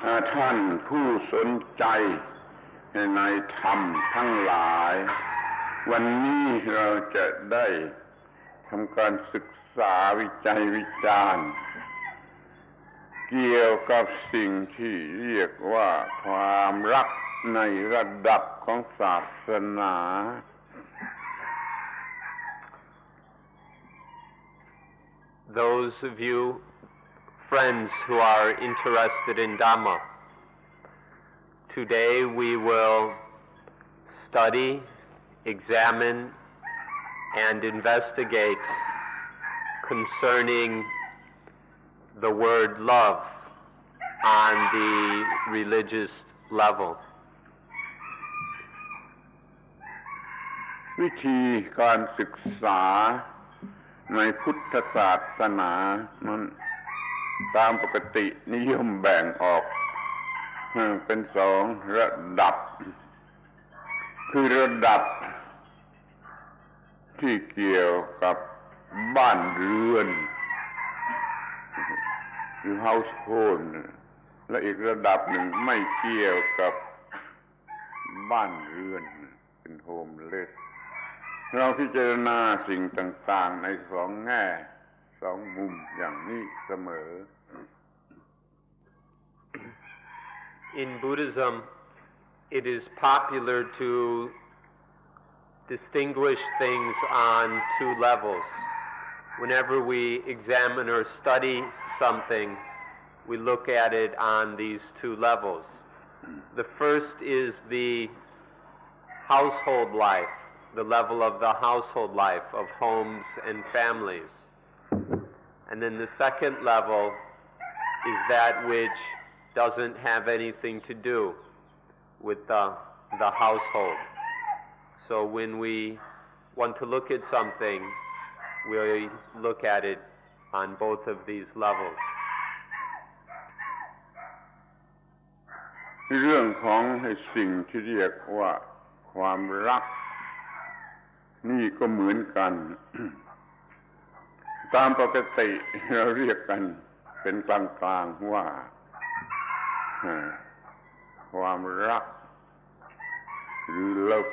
ท่านผู้สนใจในธรรมทั้งหลายวันนี้เราจะได้ทำการศึกษาวิจัยวิจารณ์เกี่ยวกับสิ่งที่เรียกว่าความรักในระดับของศาสนา Those of you friends who are interested in Dhamma, today we will study, examine, and investigate concerning the word love on the religious level. วิธีการศึกษาในพุทธศาสนานั้นตามปกตินิยมแบ่งออกเป็นสองระดับคือระดับที่เกี่ยวกับบ้านเรือนคือ household และอีกระดับหนึ่งไม่เกี่ยวกับบ้านเรือนเป็น homeless เราพิจารณาสิ่งต่างๆในสองแง่สองมุมอย่างนี้เสมอ In Buddhism, it is popular to distinguish things on two levels. Whenever we examine or study something, we look at it on these two levels. The first is the household life, the level of the household life of homes and families. And then the second level is that which doesn't have anything to do with the household. So when we want to look at something, we look at it on both of these levels. เรื่องของสิ่งที่เรียกว่าความรักนี่ก็เหมือนกัน ตามปกติเราเรียกกันเป็นกลางๆว่าความรักหรือ love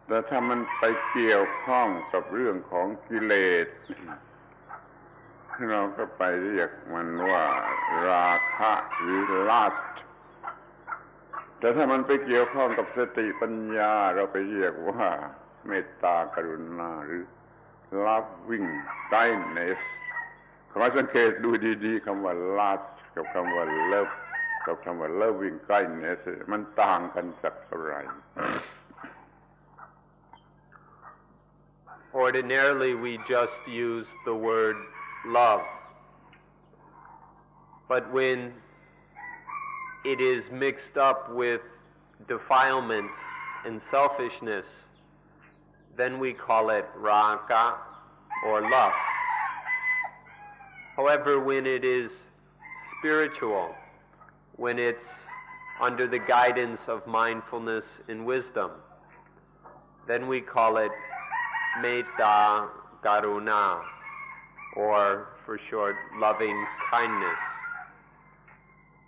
แต่ถ้ามันไปเกี่ยวข้องกับเรื่องของกิเลสเราก็ไปเรียกมันว่าราคะหรือ lust แต่ถ้ามันไปเกี่ยวข้องกับสติปัญญาเราไปเรียกว่าเมตตากรุณาหรือ loving kindness ขอสังเกตดูดีๆคำว่า lust กับคำว่า love กับคำว่า loving kindness มันต่างกันสักเท่าไหร่ Ordinarily, we just use the word love. But when it is mixed up with defilement and selfishness, then we call it raga or lust. However, when it is spiritual, when it's under the guidance of mindfulness and wisdom, then we call it metta karuna, or for short, loving kindness.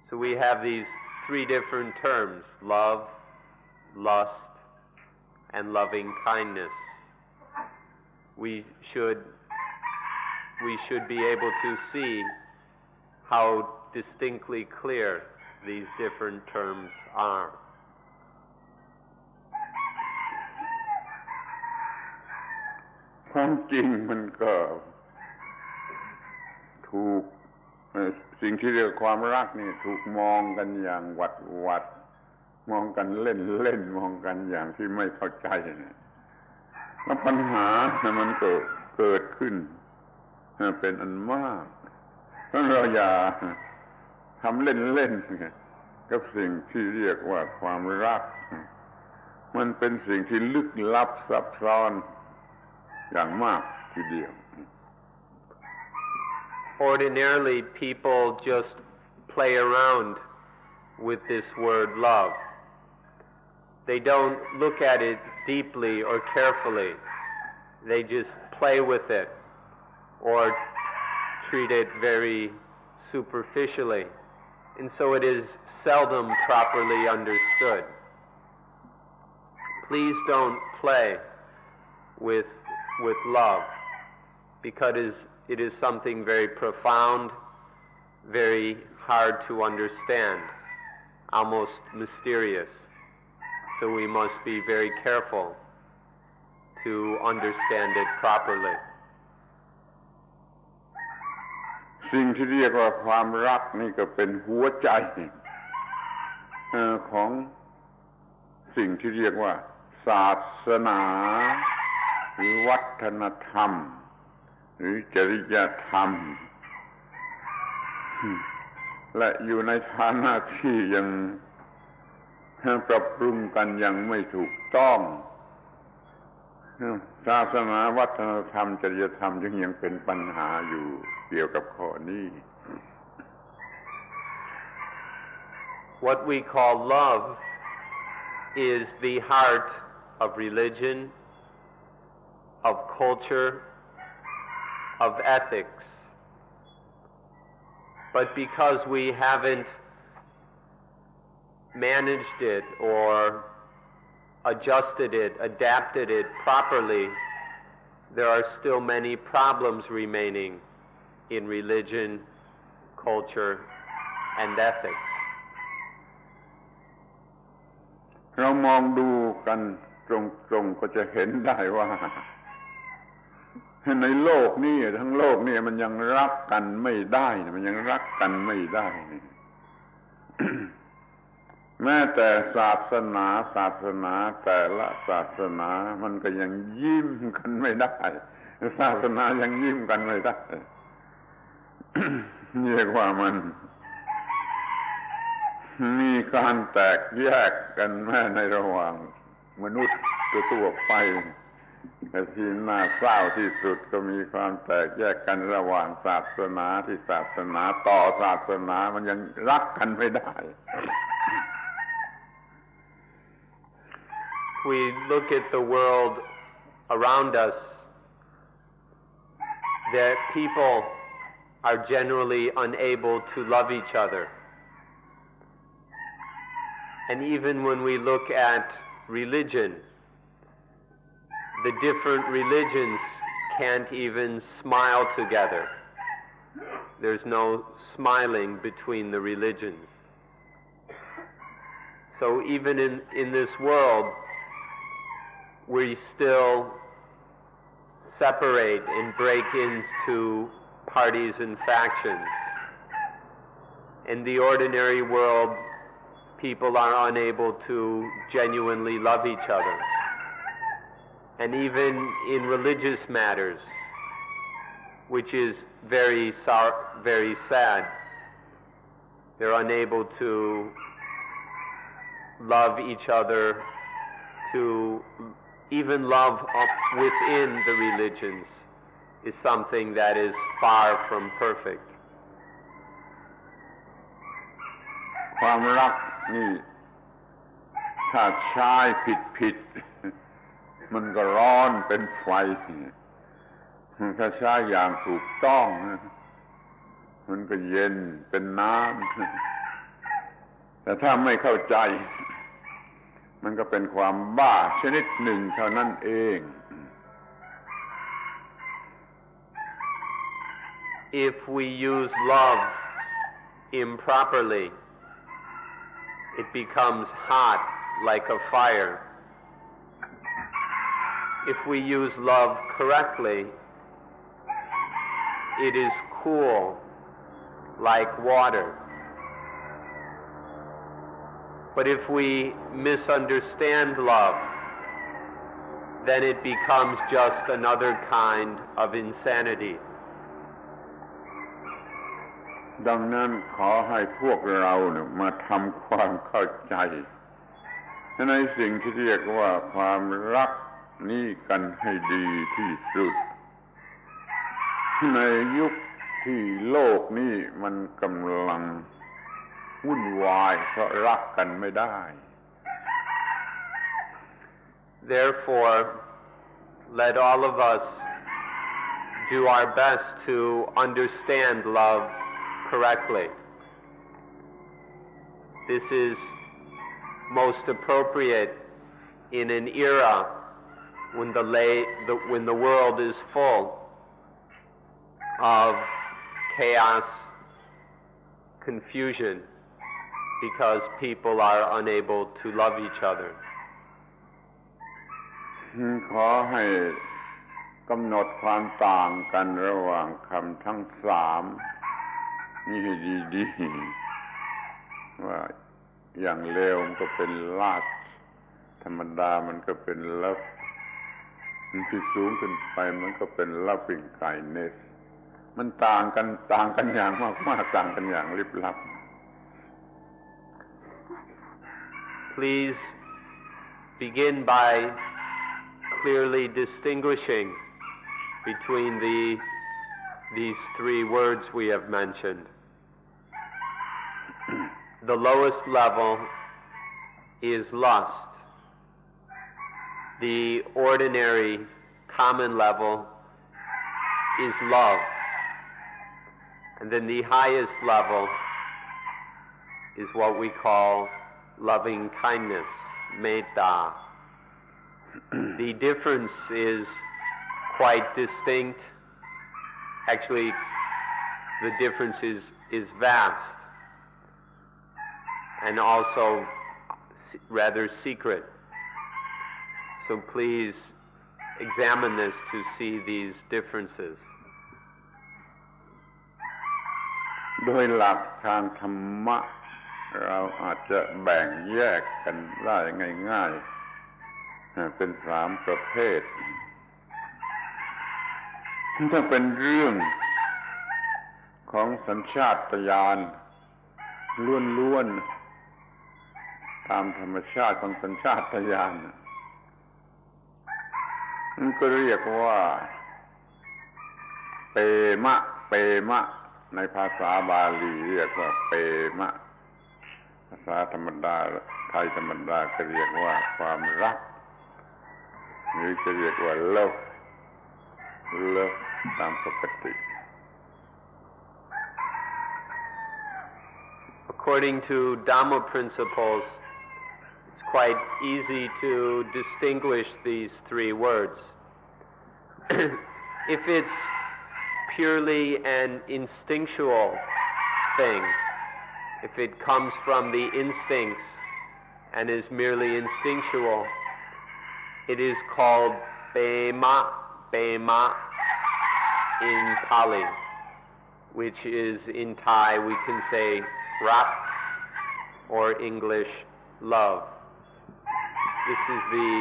So we have these three different terms: love, lust, and loving kindness. We should be able to see how distinctly clear these different terms are. ความจริงมันก็ถูกสิ่งที่เรียกความรักนี่ถูกมองกันอย่างหวัดมองกันเล่นมองกันอย่างที่ไม่เข้าใจแล้วปัญหามันก็เกิดขึ้นเป็นอันมากเพราะเราอย่าทำเล่นกับสิ่งที่เรียกว่าความรักมันเป็นสิ่งที่ลึกลับซับซ้อนอย่างมากทีเดียว Ordinarily, people just play around with this word love. They don't look at it deeply or carefully. They just play with it or treat it very superficially. and so it is seldom properly understood. Please don't play with love, because it is something very profound, very hard to understand, almost mysterious. So we must be very careful to understand it properly. สิ่งที่เรียกว่าความรักนี่ก็เป็นหัวใจของสิ่งที่เรียกว่าศาสนาหรือวัฒนธรรมหรือจริยธรรมและอยู่ในฐานะที่ยังปรับปรุงกันยังไม่ถูกต้องศาสนาวัฒนธรรมจริยธรรมยังเป็นปัญหาอยู่เกี่ยวกับข้อนี้ What we call love is the heart of religion, of culture, of ethics. But because we haven't managed it or adjusted it, adapted it properly, there are still many problems remaining in religion, culture, and ethics. เรามองดูกันตรงๆก็จะเห็นได้ว่าในโลกนี้ทั้งโลกนี่มันยังรักกันไม่ได้มันยังรักกันไม่ได้ แม้แต่ศาสนาแต่ละศาสนามันก็ยังยิ้มกันไม่ได้ศาสนายังยิ้มกันไม่ได้ เรียกว่ามันมีการแตกแยกกันแม้ในระหว่างมนุษย์ทั่วไปแต่ที่น่าเศร้าที่สุดก็มีความแตกแยกกันระหว่างศาสนาที่ศาสนาต่อศาสนามันยังรักกันไม่ได้ We look at the world around us, that people are generally unable to love each other. And even when we look at religion, the different religions can't even smile together. There's no smiling between the religions. So even in this world, we still separate and break into parties and factions. In the ordinary world, people are unable to genuinely love each other. And even in religious matters, which is very sad, they're unable to love each other, to even love within the religions is something that is far from perfect. ความรักนี่ถ้าใช้ผิดมันก็ร้อนเป็นไฟถ้าใช้อย่างถูกต้องมันก็เย็นเป็นน้ำแต่ถ้าไม่เข้าใจมันก็เป็นความบ้าชนิดหนึ่งเท่านั้นเอง If we use love improperly, it becomes hot like a fire. If we use love correctly, it is cool like water. But if we misunderstand love, then it becomes just another kind of insanity. ดังนั้นขอให้พวกเราเนี่ยมาทำความเข้าใจในสิ่งที่เรียกว่าความรักนี้กันให้ดีที่สุดในยุคที่โลกนี้มันกำลังวุ่นวายเพราะรักกันไม่ได้ Therefore, let all of us do our best to understand love correctly. This is most appropriate in an era when the world is full of chaos, confusion, because people are unable to love each other. ขอให้กำหนดความต่างกันระหว่างคำทั้งสามนี่ให้ดีๆว่าอย่างเลวมันก็เป็นลาดธรรมดามันก็เป็นลับที่สูงขึ้นไปมันก็เป็นลับปิ้งไก่เนสมันต่างกันอย่างมากๆต่างกันอย่างลิบลับ Please begin by clearly distinguishing between these three words we have mentioned. The lowest level is lust. The ordinary, common level is love. And then the highest level is what we call loving kindness, metta. The difference is quite distinct. Actually, the difference is vast and also rather secret. So please examine this to see these differences. โดยหลักทางธรรมะเราอาจจะแบ่งแยกกันได้ง่ายๆเป็นสามประเภทถ้าเป็นเรื่องของสัญชาตญาณล้วนๆตามธรรมชาติของสัญชาตญาณมันก็เรียกว่าเปมะในภาษาบาลีเรียกว่าเปมะภาษาธรรมดาไทยธรรมดาก็เรียกว่าความรักหรือจะเรียกว่าเลิฟตามปกติ According to Dhamma principles, it's quite easy to distinguish these three words. If it's purely an instinctual thing, if it comes from the instincts and is merely instinctual, it is called pema in Pali, which is in Thai we can say rak or English love. This is the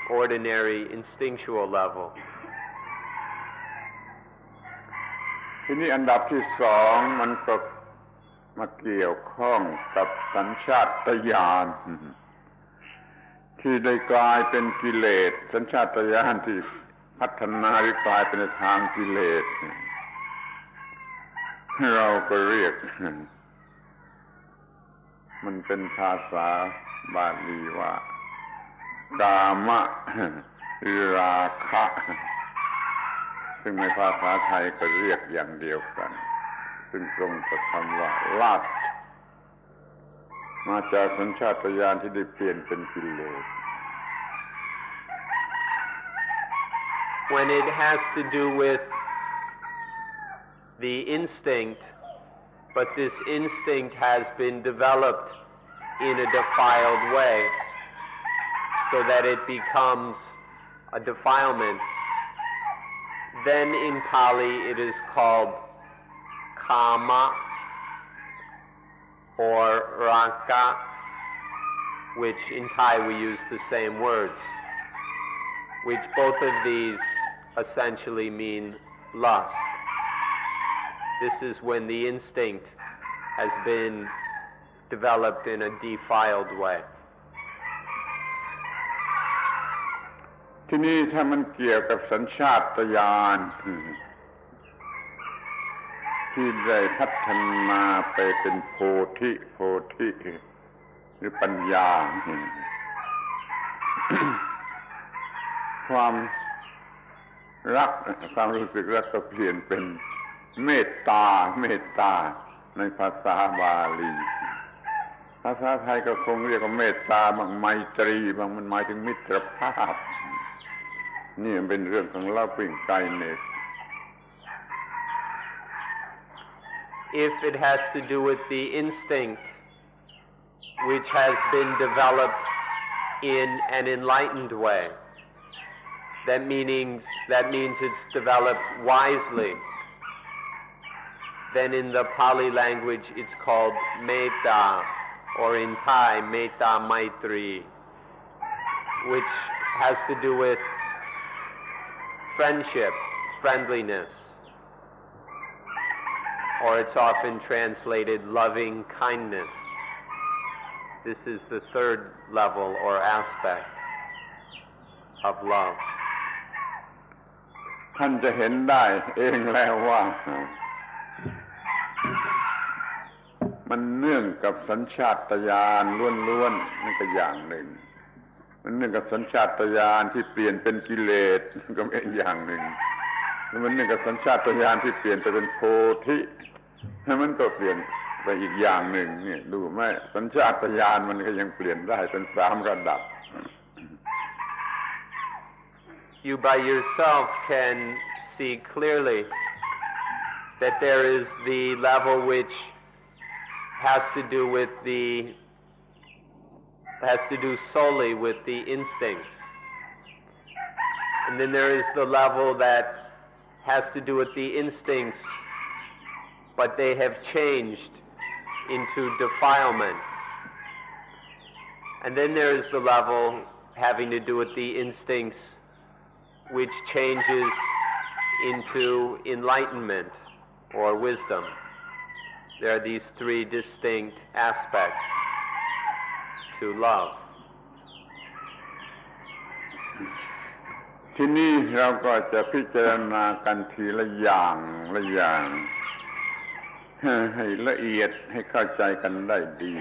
ordinary instinctual level. ทีนี้อันดับที่สองมันก็มาเกี่ยวข้องกับสัญชาตญาณที่ได้กลายเป็นกิเลสสัญชาตญาณที่พัฒนาหรือกลายเป็นทางกิเลสเราก็เรียกมันเป็นภาษาบาลีว่ากามะหรือราคะซึ่งในภาษาไทยก็เรียกอย่างเดียวกันซึ่งตรงกับคำว่าลาภมาจากสัญชาตญาณที่ได้เปลี่ยนเป็นกิเลส When it has to do with the instinct, but this instinct has been developed in a defiled way so that it becomes a defilement, then in Pali it is called kama or raka, which in Thai we use the same words, which both of these essentially mean lust. This is when the instinct has been developed in a defiled way. ทีนี้ถ้ามันเกี่ยวกับสัญชาตญาณที่ได้พัฒนาไปเป็นโพธิหรือปัญญาความรักความรู้สึกรักก็เปลี่ยนเป็นเมตตาในภาษาบาลี ภาษาไทยก็คงเรียกว่าเมตตาบางไมตรีบางมันหมายถึงมิตรภาพนี่มันเป็นเรื่องของ loving kindness. If it has to do with the instinct which has been developed in an enlightened way, that means it's developed wisely, then in the Pali language it's called metta, or in Thai metta maitri, which has to do with friendship, friendliness, or it's often translated loving kindness. This is the third level or aspect of love. ท่านจะเห็นได้เองแล้วว่ามันเนื่องกับสัญชาตญาณล้วนๆนั่นก็อย่างหนึ่งมันเนื่องกับสัญชาตญาณที่เปลี่ยนเป็นกิเลสก็เป็นอย่างหนึ่งแล้วมันเนื่องกับสัญชาตญาณที่เปลี่ยนไปเป็นโพธิมันก็เปลี่ยนไปอีกอย่างหนึ่งนี่ดูไหมสัญชาตญาณมันก็ยังเปลี่ยนได้เป็น3ระดับ You by yourself can see clearly that there is the level which has to do solely with the instincts, and then there is the level that has to do with the instincts, but they have changed into defilement, and then there is the level having to do with the instincts which changes into enlightenment or wisdom. There are these 3 distinct aspects to love. ที่นี่เราก็จะพิจารณากันทีละอย่างละอย่างให้ละเอียดให้เข้าใจกันได้ดี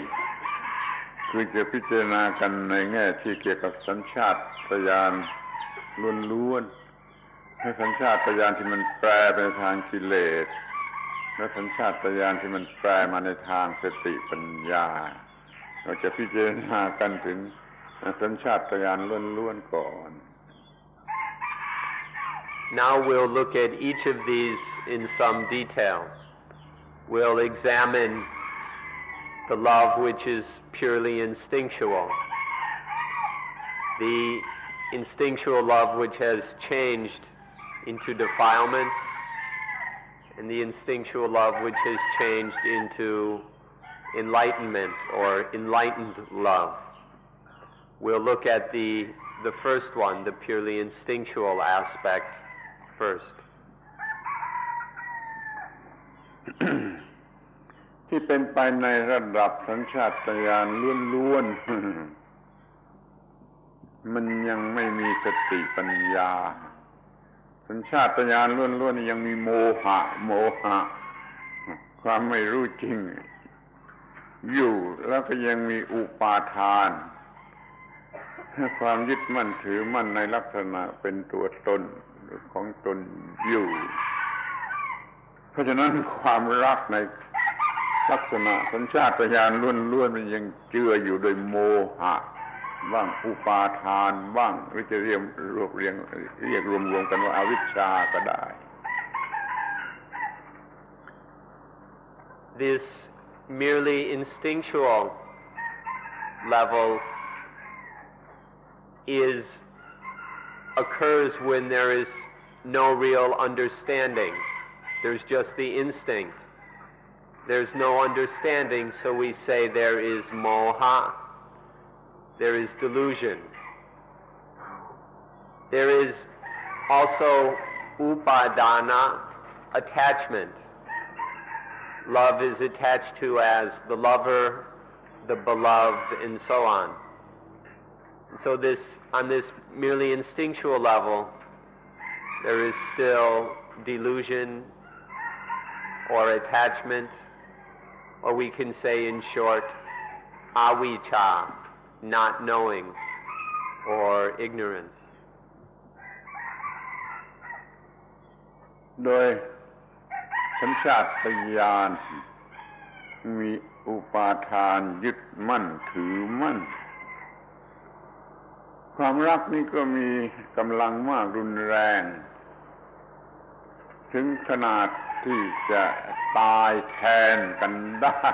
คือจะพิจารณากันในแง่ที่เกี่ยวกับสัญชาตญาณล้วนๆให้สัญชาตญาณที่มันแปรไปทางกิเลสและสัญชาตญาณที่มันแปรมาในทางสติปัญญาเราจะพิจารณากันถึงสัญชาตญาณล้วนๆก่อน Now we'll look at each of these in some detail. We'll examine the love which is purely instinctual, the instinctual love which has changed into defilement, and the instinctual love which has changed into enlightenment or enlightened love. We'll look at the first one, the purely instinctual aspect, first. ที่เป็นไปในระดับสัญชาตญาณล้วนๆมันยังไม่มีสติปัญญาสัญชาตญาณล้วนๆยังมีโมหะความไม่รู้จริงอยู่แล้วก็ยังมีอุปาทานความยึดมั่นถือมั่นในลักษณะเป็นตัวตนของตนอยู่เพราะฉะนั้นความรักในลักษณะสัญชาตญาณล้วนๆมันยังเจืออยู่โดยโมหะบ้างอุปาทานบ้างหรือจะเรียกรวมกันว่าอวิชชาก็ได้ This merely instinctual level occurs when there is no real understanding. There's just the instinct. There's no understanding, so we say there is moha, there is delusion. There is also upadana, attachment. Love is attached to as the lover, the beloved, and so on. So on this merely instinctual level, there is still delusion or attachment, or we can say in short, avijja, not knowing, or ignorance. โดยสัญชาตญาณมี อุปาทานยึดมั่นถือมั่นความรักนี้ก็มีกำลังมากรุนแรงถึงขนาดที่จะตายแทนกันได้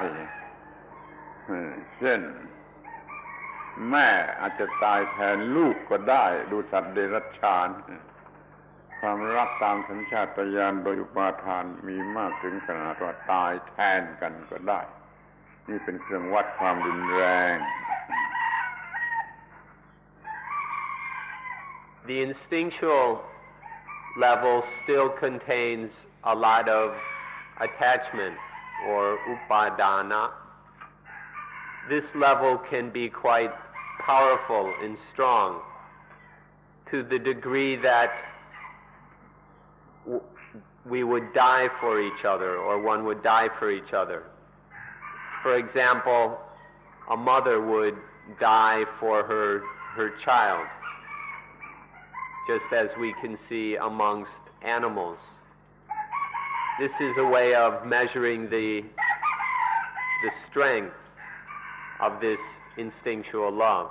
เช่นแม่อาจจะตายแทนลูกก็ได้ดูสัตว์เดรัจฉานความรักตามสัญชาตญาณโดยอุปาทานมีมากถึงขนาดว่าตายแทนกันก็ได้นี่เป็นเครื่องวัดความรุนแรง The instinctual level still contains a lot of attachment or upadana. This level can be quite powerful and strong to the degree that we would die for each other or one would die for each other. For example, a mother would die for her child, just as we can see amongst animals. This is a way of measuring the strength of this instinctual love.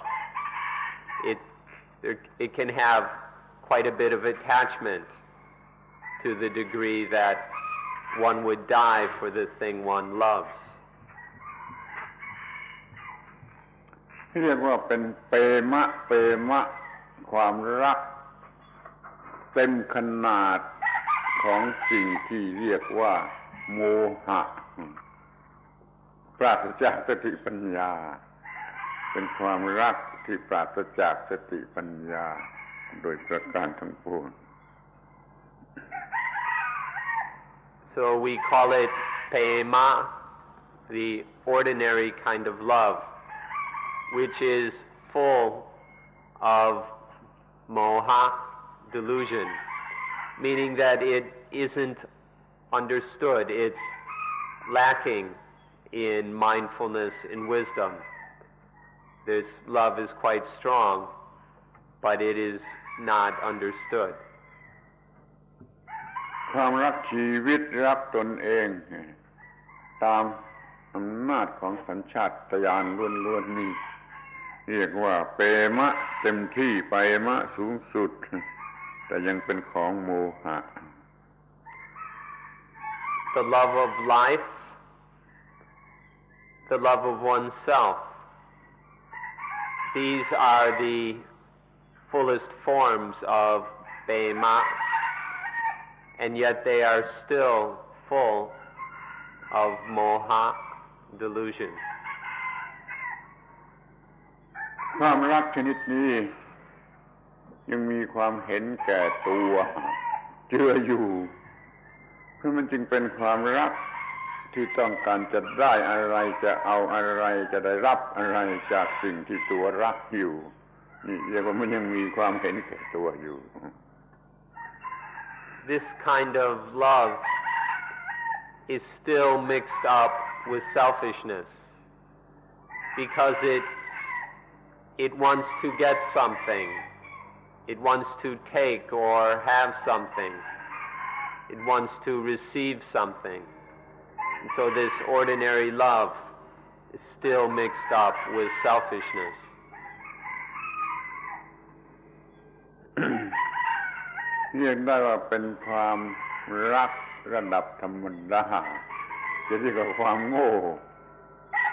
It can have quite a bit of attachment to the degree that one would die for the thing one loves. เรียกว่าเป็นเปมะความรักเต็มขนาดของสิ่งที่เรียกว่าโมหะปราศจากสติปัญญาเป็นความรักที่ปราศจากสติปัญญาโดยประการทั้งปวง So we call it pema, the ordinary kind of love, which is full of moha, delusion, meaning that it isn't understood, it's lacking in mindfulness and wisdom. This love is quite strong, but it is not understood. ความรักชีวิตรักตนเองตามอำนาจของสัญชาตญาณล้วนๆนี้เรียกว่าเปมะเต็มที่ไปมะสูงสุดแต่ยังเป็นของโมหะ The love of life, the love of oneself, these are the fullest forms of pema, and yet they are still full of moha, delusion. ความรักชนิดนี้ยังมีความเห็นแก่ตัวเจืออยู่เพราะมันจึงเป็นความรักที่ต้องการจะได้อะไรจะเอาอะไรจะได้รับอะไรจากสิ่งที่ตัวรักอยู่นี่เรียกว่ามันยังมีความเห็นแก่ตัวอยู่ This kind of love is still mixed up with selfishness because it wants to get something. It wants to take or have something. It wants to receive something. And so this ordinary love is still mixed up with selfishness. เรียกได้ว่าเป็นความรักระดับธรรมดาจะเรียกว่าความโง่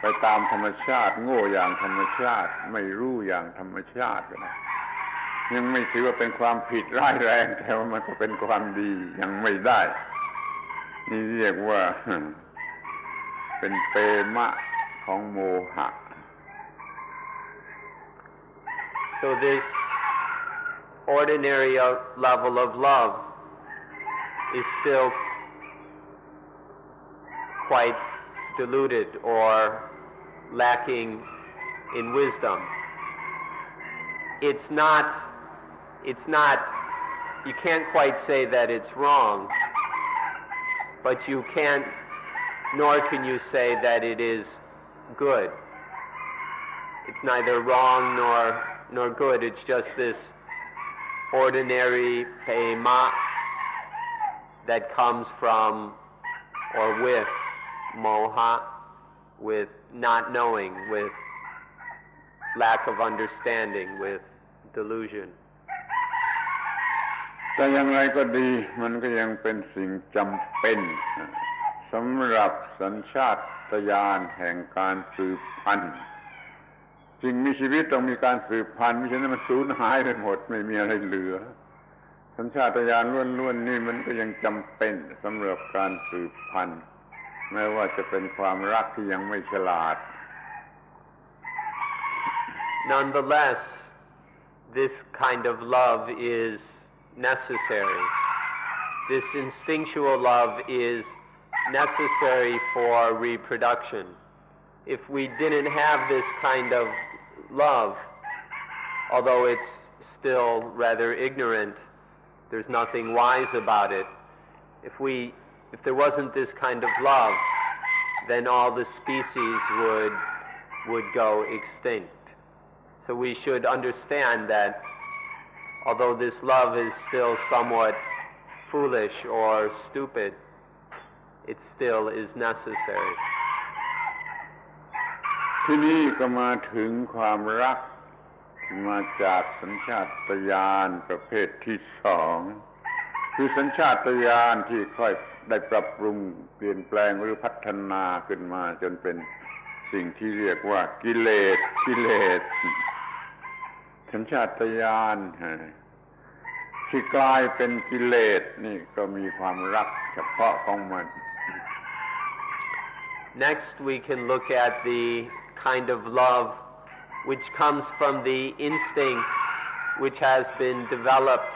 ไปตามธรรมชาติโง่อย่างธรรมชาติไม่รู้อย่างธรรมชาตินะยังไม่ถือว่าเป็นความผิดร้ายแรงแต่ว่ามันก็เป็นความดียังไม่ได้นี่เรียกว่าเป็นเปมะของโมหะ So this ordinary level of love is still quite diluted or lacking in wisdom. It's not, you can't quite say that it's wrong, but you can't, nor can you say that it is good. It's neither wrong nor good, it's just this ordinary pema that comes from or with moha, with not knowing, with lack of understanding, with delusion. แต่อย่างไรก็ดีมันก็ยังเป็นสิ่งจำเป็นสำหรับสัญชาตญาณแห่งการสืบพันธุ์สิ่งมีชีวิตต้องมีการสืบพันธุ์ไม่ใช่นั้นมันสูญหายไปหมดไม่มีอะไรเหลือสัญชาตญาณล้วนๆนี่มันก็ยังจำเป็นสำหรับการสืบพันธุ์แม้ว่าจะเป็นความรักที่ยังไม่ฉลาด Nonetheless, this kind of love is necessary. This instinctual love is necessary for reproduction. If we didn't have this kind of love, although it's still rather ignorant, there's nothing wise about it. If there wasn't this kind of love, then all the species would go extinct. So we should understand that although this love is still somewhat foolish or stupid, it still is necessary. ที่นี่ก็มาถึงความรักที่มาจากสัญชาตญาณประเภทที่สองคือสัญชาตญาณที่ค่อยได้ปรับปรุงเปลี่ยนแปลงหรือพัฒนาขึ้นมาจนเป็นสิ่งที่เรียกว่ากิเลสสัญชาตญาณที่กลายเป็นกิเลสนี่ก็มีความรักเฉพาะของมัน Next we can look at the kind of love which comes from the instinct which has been developed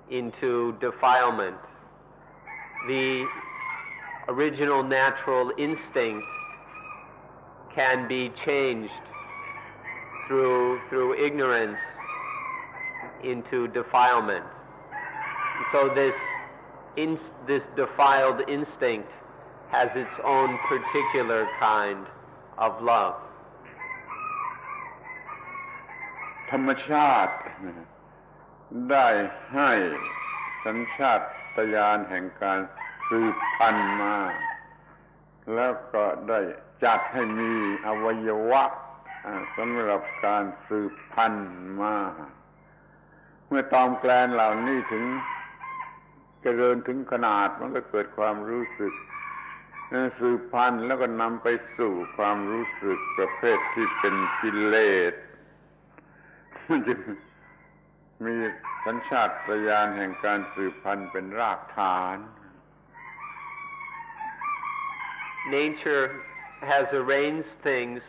into defilement. The original natural instinct can be changed through ignorance into defilement. So this defiled instinct has its own particular kind of love. ธรรมชาติได้ให้สัญชาตญาณแห่งการสืบพันธุ์มาแล้วก็ได้จัดให้มีอวัยวะสำหรับการสืบพันธุ์มาเมื่อตอมแกลนเหล่านี้ถึงเจริญถึงขนาดมันก็เกิดความรู้สึกสืบพันธุ์แล้วก็นำไปสู่ความรู้สึกประเภทที่เป็นกิเลสมันจะมีสัญชาตญาณแห่งการสืบพันธุ์เป็นรากฐาน Nature has arranged things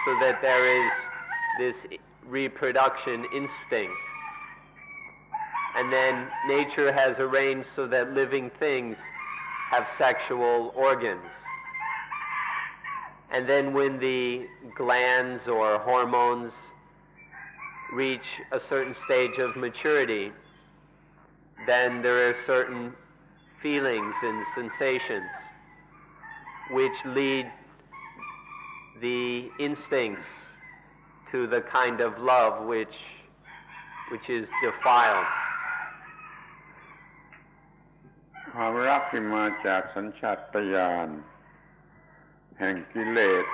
so that there is this reproduction instinct. And then nature has arranged so that living things have sexual organs. And then when the glands or hormones reach a certain stage of maturity, then there are certain feelings and sensations which lead the instincts to the kind of love which is defiled. ความรักที่มาจากสัญชาตญาณแห่งกิเลส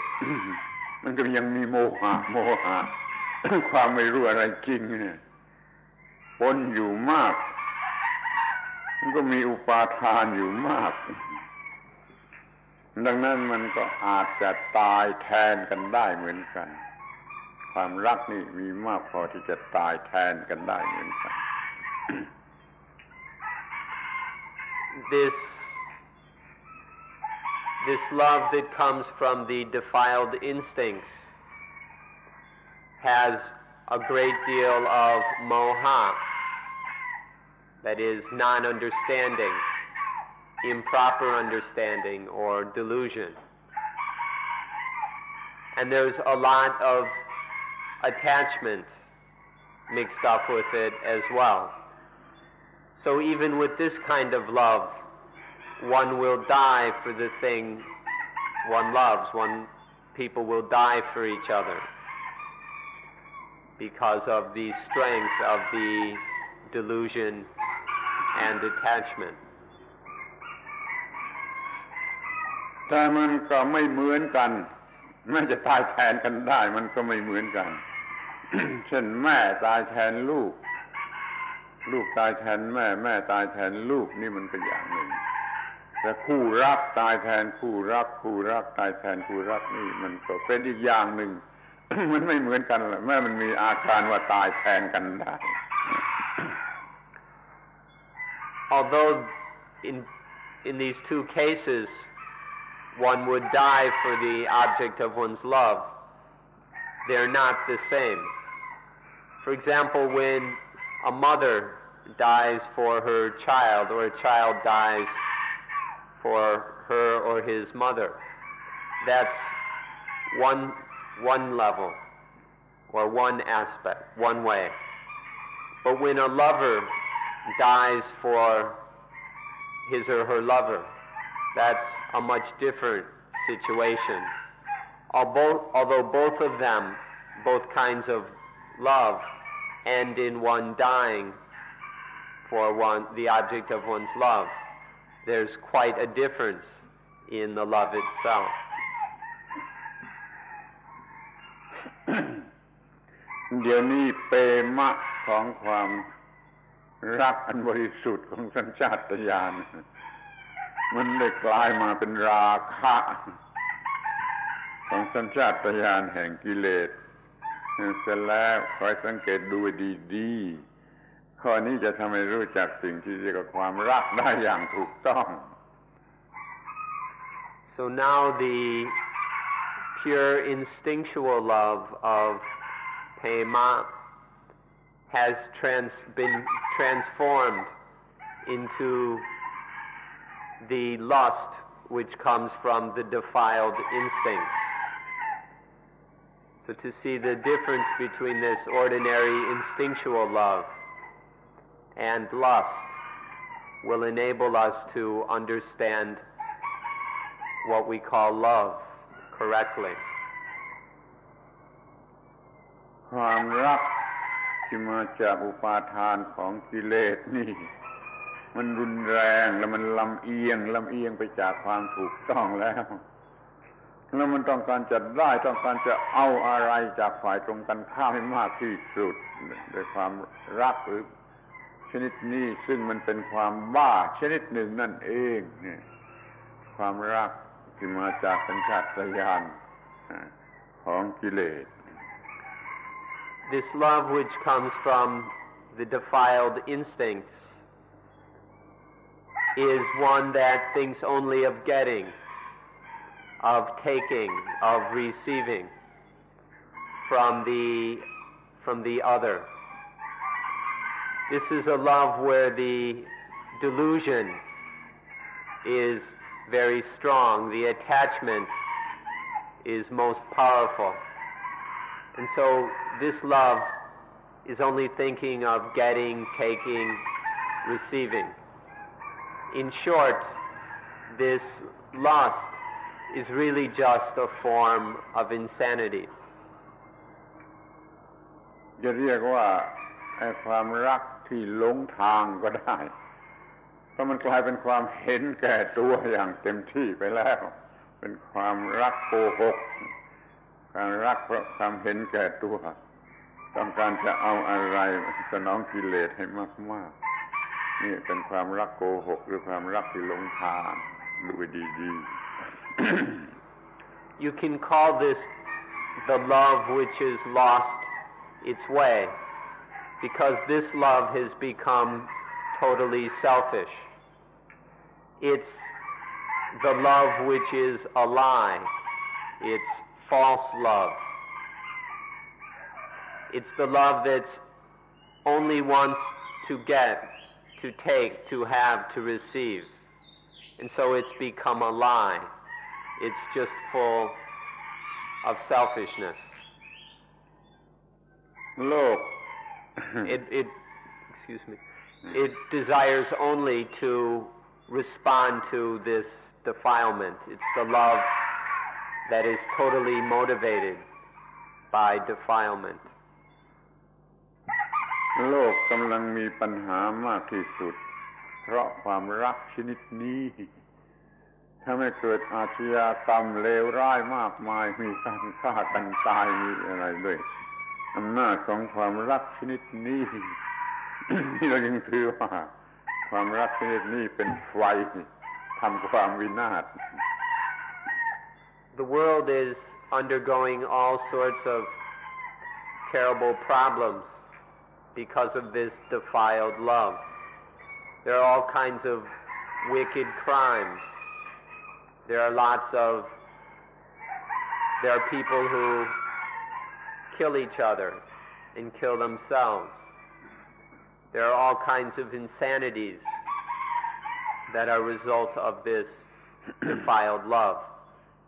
มันก็ยังมีโมหะ ความไม่รู้อะไรจริงเนี่ยปนอยู่มากมันก็มีอุปาทานอยู่มากดังนั้นมันก็อาจจะตายแทนกันได้เหมือนกันความรักนี่มีมากพอที่จะตายแทนกันได้เหมือนกัน This love that comes from the defiled instincts has a great deal of moha, that is non-understanding, improper understanding or delusion. And there's a lot of attachment mixed up with it as well. So even with this kind of love, one will die for the thing one loves. People will die for each other because of the strength of the delusion and attachment. แต่มันก็ไม่เหมือนกันแม้จะตายแทนกันได้มันก็ไม่เหมือนกัน เช่นแม่ตายแทนลูกลูกตายแทนแม่แม่ตายแทนลูกนี่มันเป็นอย่างหนึ่งแต่คู่รักตายแทนคู่รักคู่รักตายแทนคู่รักนี่มันก็เป็นอีกอย่างหนึ่ง มันไม่เหมือนกันแหละแม้มันมีอาการว่าตายแทนกันได้ Although in these two cases one would die for the object of one's love, they're not the same. For example, when a mother dies for her child or a child dies for her or his mother, that's one level or one aspect, one way. But when a lover dies for his or her lover, that's a much different situation. Although both of them, both kinds of love, end in one dying for the object of one's love, there's quite a difference in the love itself. เดี๋ยวนี้เปมะของความรักอันบริสุทธิ์ของสัญชาตญาณมันได้กลายมาเป็นราคะของสัญชาตญาณแห่งกิเลสเสร็จแล้วคอยสังเกตดูดีๆข้อนี้จะทำให้รู้จักสิ่งที่เรียกว่าความรักได้อย่างถูกต้อง So now the pure instinctual love of Pema has been transformed into the lust which comes from the defiled instincts. So to see the difference between this ordinary instinctual love and lust will enable us to understand what we call love correctly. ความรักที่มาจากอุปาทานของกิเลสนี่มันรุนแรงแล้วมันลำเอียงไปจากความถูกต้องแล้วมันต้องการจะได้ต้องการจะเอาอะไรจากฝ่ายตรงกันข้ามให้มากที่สุดด้วยความรักหรือชนิดนี้ซึ่งมันเป็นความบ้าชนิดหนึ่งนั่นเองเนี่ยความรักที่มาจากสัญชาตญาณของกิเลส This love which comes from the defiled instincts is one that thinks only of getting, of taking, of receiving from the other. This is a love where the delusion is very strong, the attachment is most powerful. And so this love is only thinking of getting, taking, receiving. In short, this lust is really just a form of insanity. จะเรียกว่าความรักที่หลงทางก็ได้เพราะมันกลายเป็นความเห็นแก่ตัวอย่างเต็มที่ไปแล้วเป็นความรักโกหกการรักเพราะความเห็นแก่ตัวต้องการจะเอาอะไรสนองกิเลสให้มากๆนี่เป็นความรักโกหกหรือความรักที่หลงทางดูดีๆ You can call this the love which is lost its way because this love has become totally selfish. It's the love which is a lie. It's false love. It's the love that only wants to get, to take, to have, to receive. And so it's become a lie. It's just full of selfishness. โลก It desires only to respond to this defilement. It's the love that is totally motivated by defilement. โลกกำลังมีปัญหามากที่สุดเพราะความรักชนิดนี้ ถ้าไม่เกิดอาชญากรรมเลวร้ายมากมายมีการฆ่ากันตายมีอะไรด้วยอำนาจของความรักชนิดนี้ที่เรายังถือว่าความรักชนิดนี้เป็นไฟทำความวินาศ The world is undergoing all sorts of terrible problems because of this defiled love. There are all kinds of wicked crimes. There are people who kill each other and kill themselves. There are all kinds of insanities that are a result of this defiled love.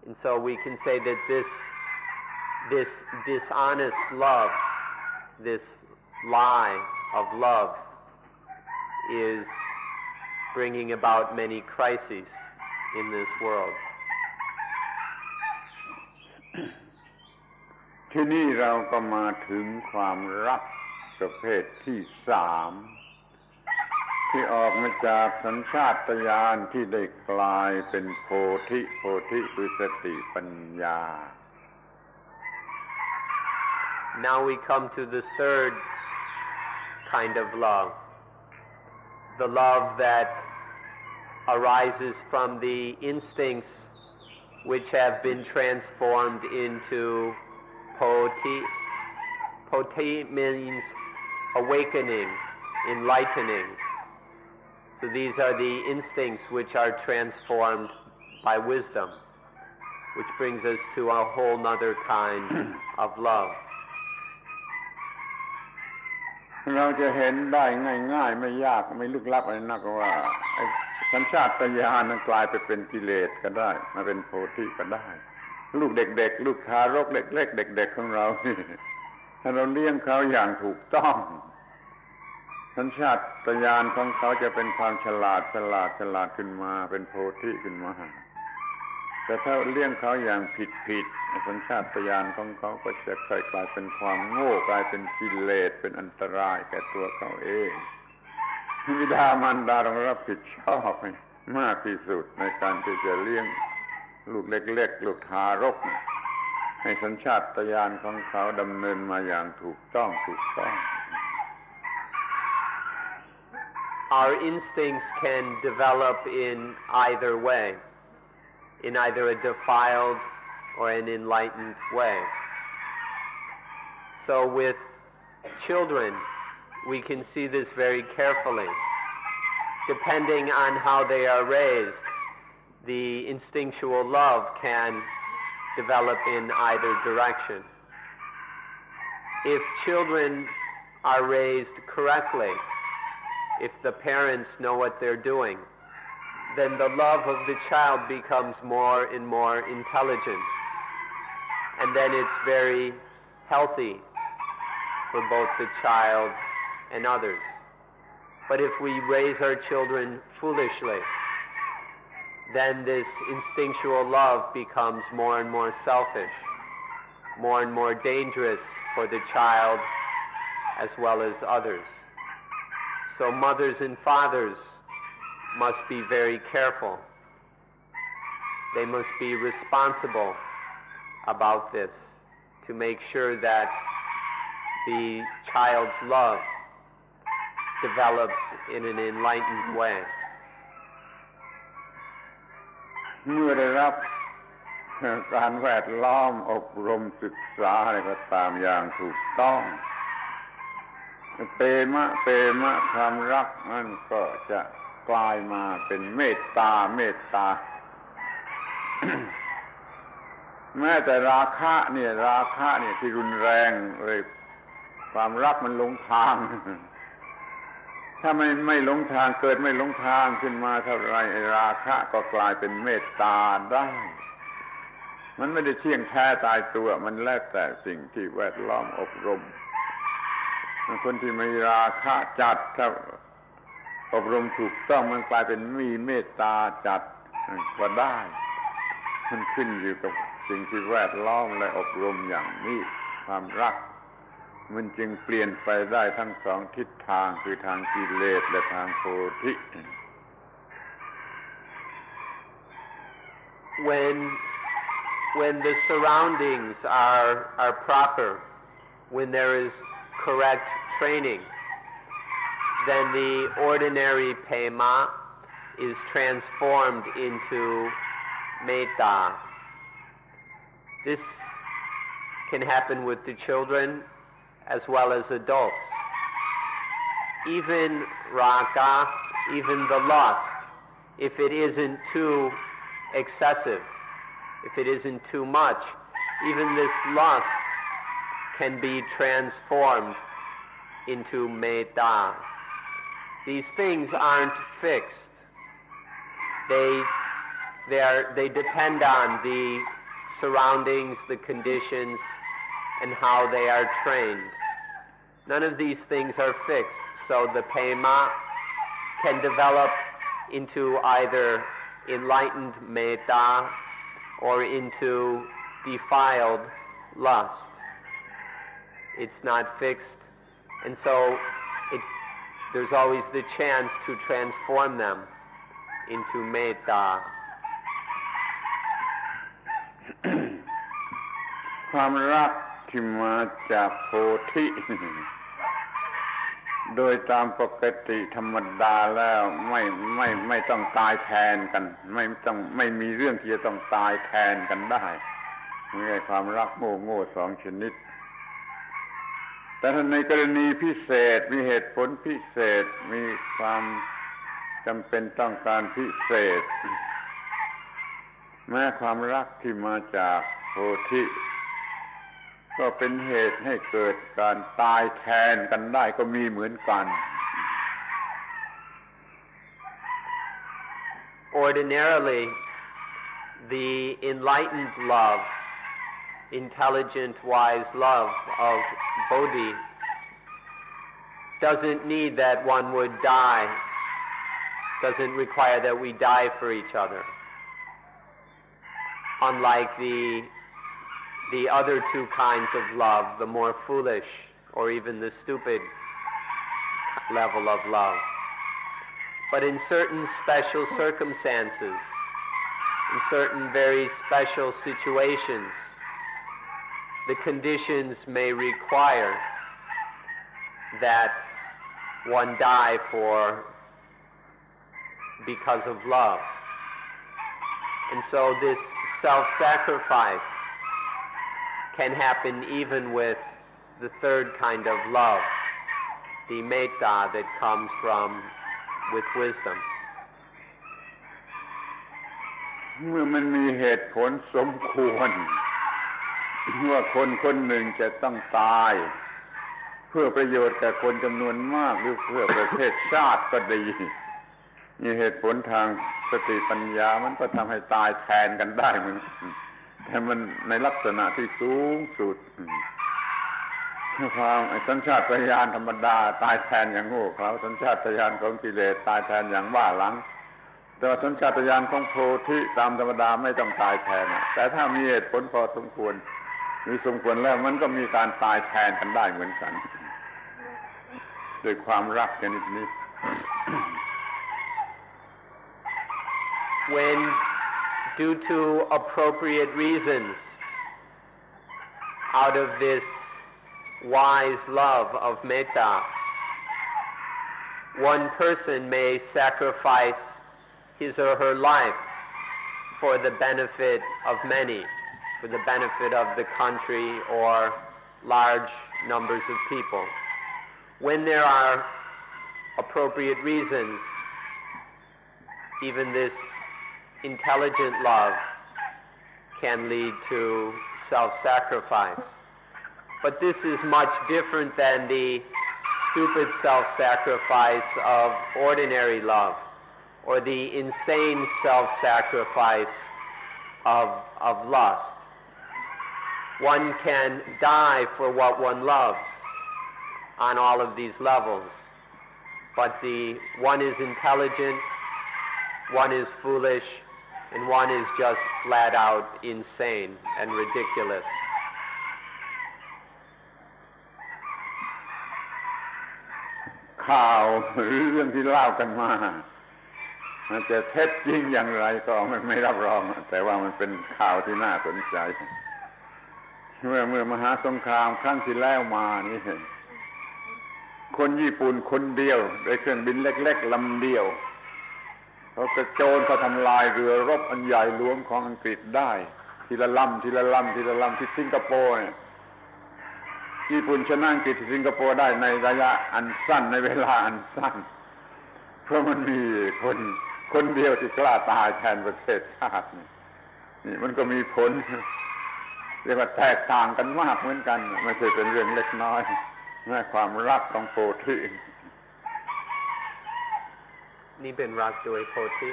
And so we can say that this dishonest love, this lie of love, is bringing about many crises in this world. ที่นี่เราก็มาถึงความรักประเภทที่สามที่ออกมาจากสัญชาตญาณที่ได้กลายเป็นโพธิคือสติปัญญา Now we come to the third kind of love, the love that arises from the instincts which have been transformed into poti. Poti means awakening, enlightening. So these are the instincts which are transformed by wisdom, which brings us to a whole other kind of love. เราจะเห็นได้ง่ายๆไม่ยากไม่ลึกลับอะไรนักว่าสัญชาตญาณนั้นกลายไปเป็นกิเลสก็ได้มาเป็นโพธิก็ได้ลูกเด็กๆลูกทารกเล็กๆเด็กๆของเราถ้าเราเลี้ยงเขาอย่างถูกต้องสัญชาตญาณของเขาจะเป็นความฉลาดขึ้นมาเป็นโพธิขึ้นมาแต่ถ้าเลี้ยงเขาอย่างผิดสัญชาตญาณของเขาก็จะกลายเป็นความโง่กลายเป็นกิเลสเป็นอันตรายแก่ตัวเขาเองบิดามารดาต้องรับผิดชอบมากที่สุดในการที่จะเลี้ยงลูกเล็กๆลูกทารกให้สัญชาตญาณของเขาดำเนินมาอย่างถูกต้อง Our instincts can develop in either way, in either a defiled or an enlightened way. So with children, we can see this very carefully. Depending on how they are raised, the instinctual love can develop in either direction. If children are raised correctly, if the parents know what they're doing, then the love of the child becomes more and more intelligent. And then it's very healthy for both the child and others. But if we raise our children foolishly, then this instinctual love becomes more and more selfish, more and more dangerous for the child as well as others. So mothers and fathers must be very careful. They must be responsible about this to make sure that the child's love develops in an enlightened way. เมื่อได้รับการแวดล้อมอบรมศึกษาอะไรก็ตามอย่างถูกต้องเปมะความรักนั่นก็จะกลายมาเป็นเมตตา แม้แต่ราคะเนี่ยที่รุนแรงเลยความรักมันหลงทางถ้าไม่หลงทางเกิดไม่หลงทางขึ้นมาเท่าไรราคะก็กลายเป็นเมตตาได้มันไม่ได้เที่ยงแท้ตายตัวมันแล้วแต่สิ่งที่แวดล้อมอบรมคนที่มีราคะจัดถ้าอบรมถูกต้องมันกลายเป็นมีเมตตาจัดก็ได้มันขึ้นอยู่กับสิ่งที่แวดล้อมและอบรมอย่างนี้ความรักมันจึงเปลี่ยนไปได้ทั้งสองทิศทางคือทางกิเลสและทางโพธิ when the surroundings are proper, when there is correct training, then the ordinary pema is transformed into metta. This can happen with the children as well as adults. Even raga, even the lust, if it isn't too excessive, if it isn't too much, even this lust can be transformed into metta. These things aren't fixed. They depend on the surroundings, the conditions, and how they are trained. None of these things are fixed, so the pema can develop into either enlightened metta or into defiled lust. It's not fixed, and so there's always the chance to transform them into metta. ความรักที่มาจากโพธิโดยตามปกติธรรมดาแล้วไม่ต้องตายแทนกันไม่มีเรื่องที่จะต้องตายแทนกันได้ไม่ใช่ความรักโง่สองชนิดแต่ถ้าในกรณีพิเศษมีเหตุผลพิเศษมีความจำเป็นต้องการพิเศษแม้ความรักที่มาจากโพธิก็เป็นเหตุให้เกิดการตายแทนกันได้ก็มีเหมือนกัน Ordinarily, the enlightened love, intelligent, wise love of Bodhi doesn't need that one would die, doesn't require that we die for each other. Unlike the other two kinds of love, the more foolish or even the stupid level of love. But in certain special circumstances, in certain very special situations, the conditions may require that one die because of love. And so this self-sacrifice can happen even with the third kind of love, the metta that comes with wisdom. เมื่อมันมีเหตุผลสมควรว่าคนหนึ่งจะต้องตายเพื่อประโยชน์แก่คนจำนวนมากหรือเพื่อประเทศชาติก็ดีมีเหตุผลทางสติปัญญามันก็ทำให้ตายแทนกันได้เหมือนแต่มันในลักษณะที่สูงสุดความสัญชาตญาณธรรมดาตายแทนอย่างโง่เขลาสัญชาตญาณของกิเลสตายแทนอย่างบ้าหลังแต่ว่าสัญชาตญาณของโพธิตามธรรมดาไม่ต้องตายแทนแต่ถ้ามีเหตุผลพอสมควรหรือสมควรแล้วมันก็มีการตายแทนกันได้เหมือนกันด้วยความรักชนิดนี้ When due to appropriate reasons out of this wise love of metta, one person may sacrifice his or her life for the benefit of many, for the benefit of the country or large numbers of people. When there are appropriate reasons, even this intelligent love can lead to self-sacrifice. But this is much different than the stupid self-sacrifice of ordinary love or the insane self-sacrifice of lust. One can die for what one loves on all of these levels, but one is intelligent, one is foolish, and one is just flat out insane and ridiculous. ข่าวหรือเรื่องที่เล่ากันมา มันจะเท็จจริงอย่างไรก็ไม่รับรองแต่ว่ามันเป็นข่าวที่น่าสนใจเมื่อมหาสงครามครั้งที่แล้วมานี่คนญี่ปุ่นคนเดียวด้วยเครื่องบินเล็กๆลำเดียวเขากระโจนเขาทำลายเรือรบอันใหญ่หลวงของอังกฤษได้ทีละลำที่สิงคโปร์ญี่ปุ่นชนะอังกฤษที่สิงคโปร์ได้ในระยะอันสั้นในเวลาอันสั้นเพราะมันมีคนเดียวที่กล้าตายแทนประเทศชาตินี่มันก็มีผลเรียกว่าแตกต่างกันมากเหมือนกันไม่ใช่เป็นเรื่องเล็กน้อยในความรักของโพธินี่เป็นรักโดยโพธิ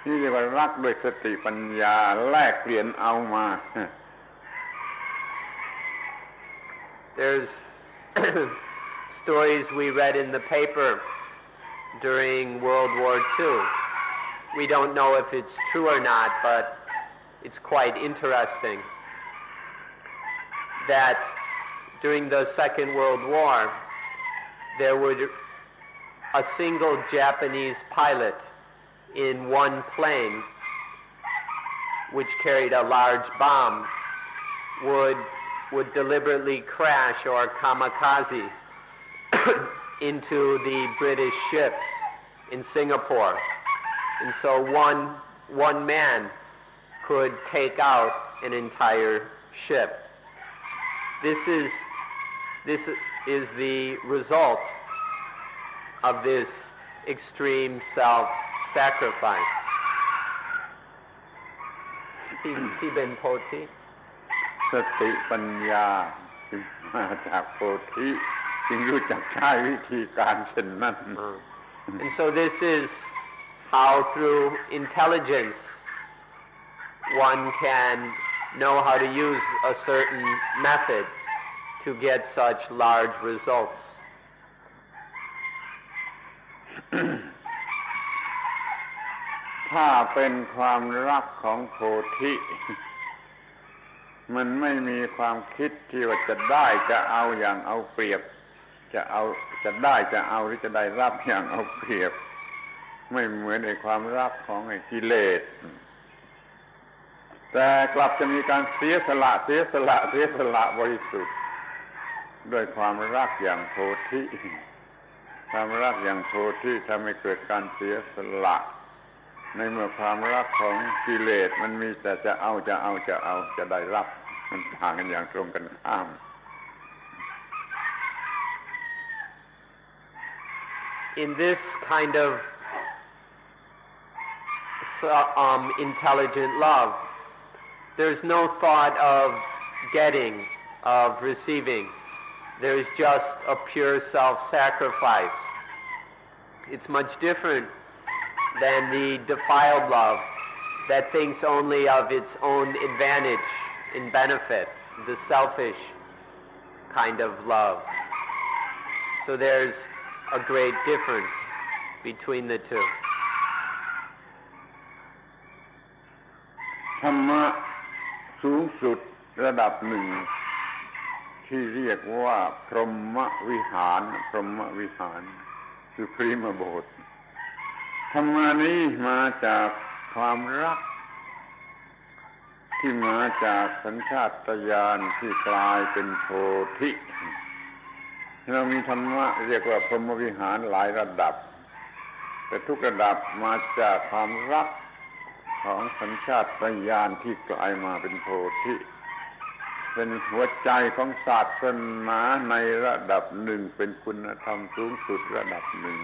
นี่เรียกว่ารักด้วยสติปัญญาแลกเปลี่ยนเอามา There's stories we read in the paper during World War II. We don't know if it's true or not, but it's quite interesting that during the Second World War, there were a single Japanese pilot in one plane which carried a large bomb would deliberately crash or kamikaze into the British ships in Singapore. And so one man could take out an entire ship. This is the result of this extreme self-sacrifice. ที่เป็นโพธิสติปัญญาที่มาจากโพธิจึงรู้จักใช้วิธีการเช่นนั้น And so this is how through intelligence one can know how to use a certain method to get such large results. ถ้าเป็นความรักของโพธิมันไม่มีความคิดที่ว่าจะได้จะเอาอย่างเอาเปรียบจะได้จะเอาหรือจะได้รับอย่างเอาเปรียบไม่เหมือนในความรักของไอ้กิเลสแต่กลับจะมีการเสียสละบริสุทธิ์ด้วยความรักอย่างโพธิความรักอย่างโพธิทำให้เกิดการเสียสละในเมื่อความรักของกิเลสมันมีแต่จะเอาจะได้รับมันต่างกันอย่างตรงกันข้าม In this kind of intelligent love, there's no thought of getting, of receiving. There's just a pure self-sacrifice. It's much different than the defiled love that thinks only of its own advantage and benefit, the selfish kind of love. So there's a great difference between the two. ธรรมะสูงสุดระดับหนึ่งที่เรียกว่าพรหมวิหารคือพรีมโบสถ์ธรรมะนี้มาจากความรักที่มาจากสัญชาตญาณที่กลายเป็นโพธิเรามีธรรมะเรียกว่าพรหมวิหารหลายระดับแต่ทุกระดับมาจากความรักของสัญชาตญาณที่กลายมาเป็นโพธิเป็นหัวใจของศาสนาในระดับหนึ่งเป็นคุณธรรมสูงสุดระดับหนึ่ง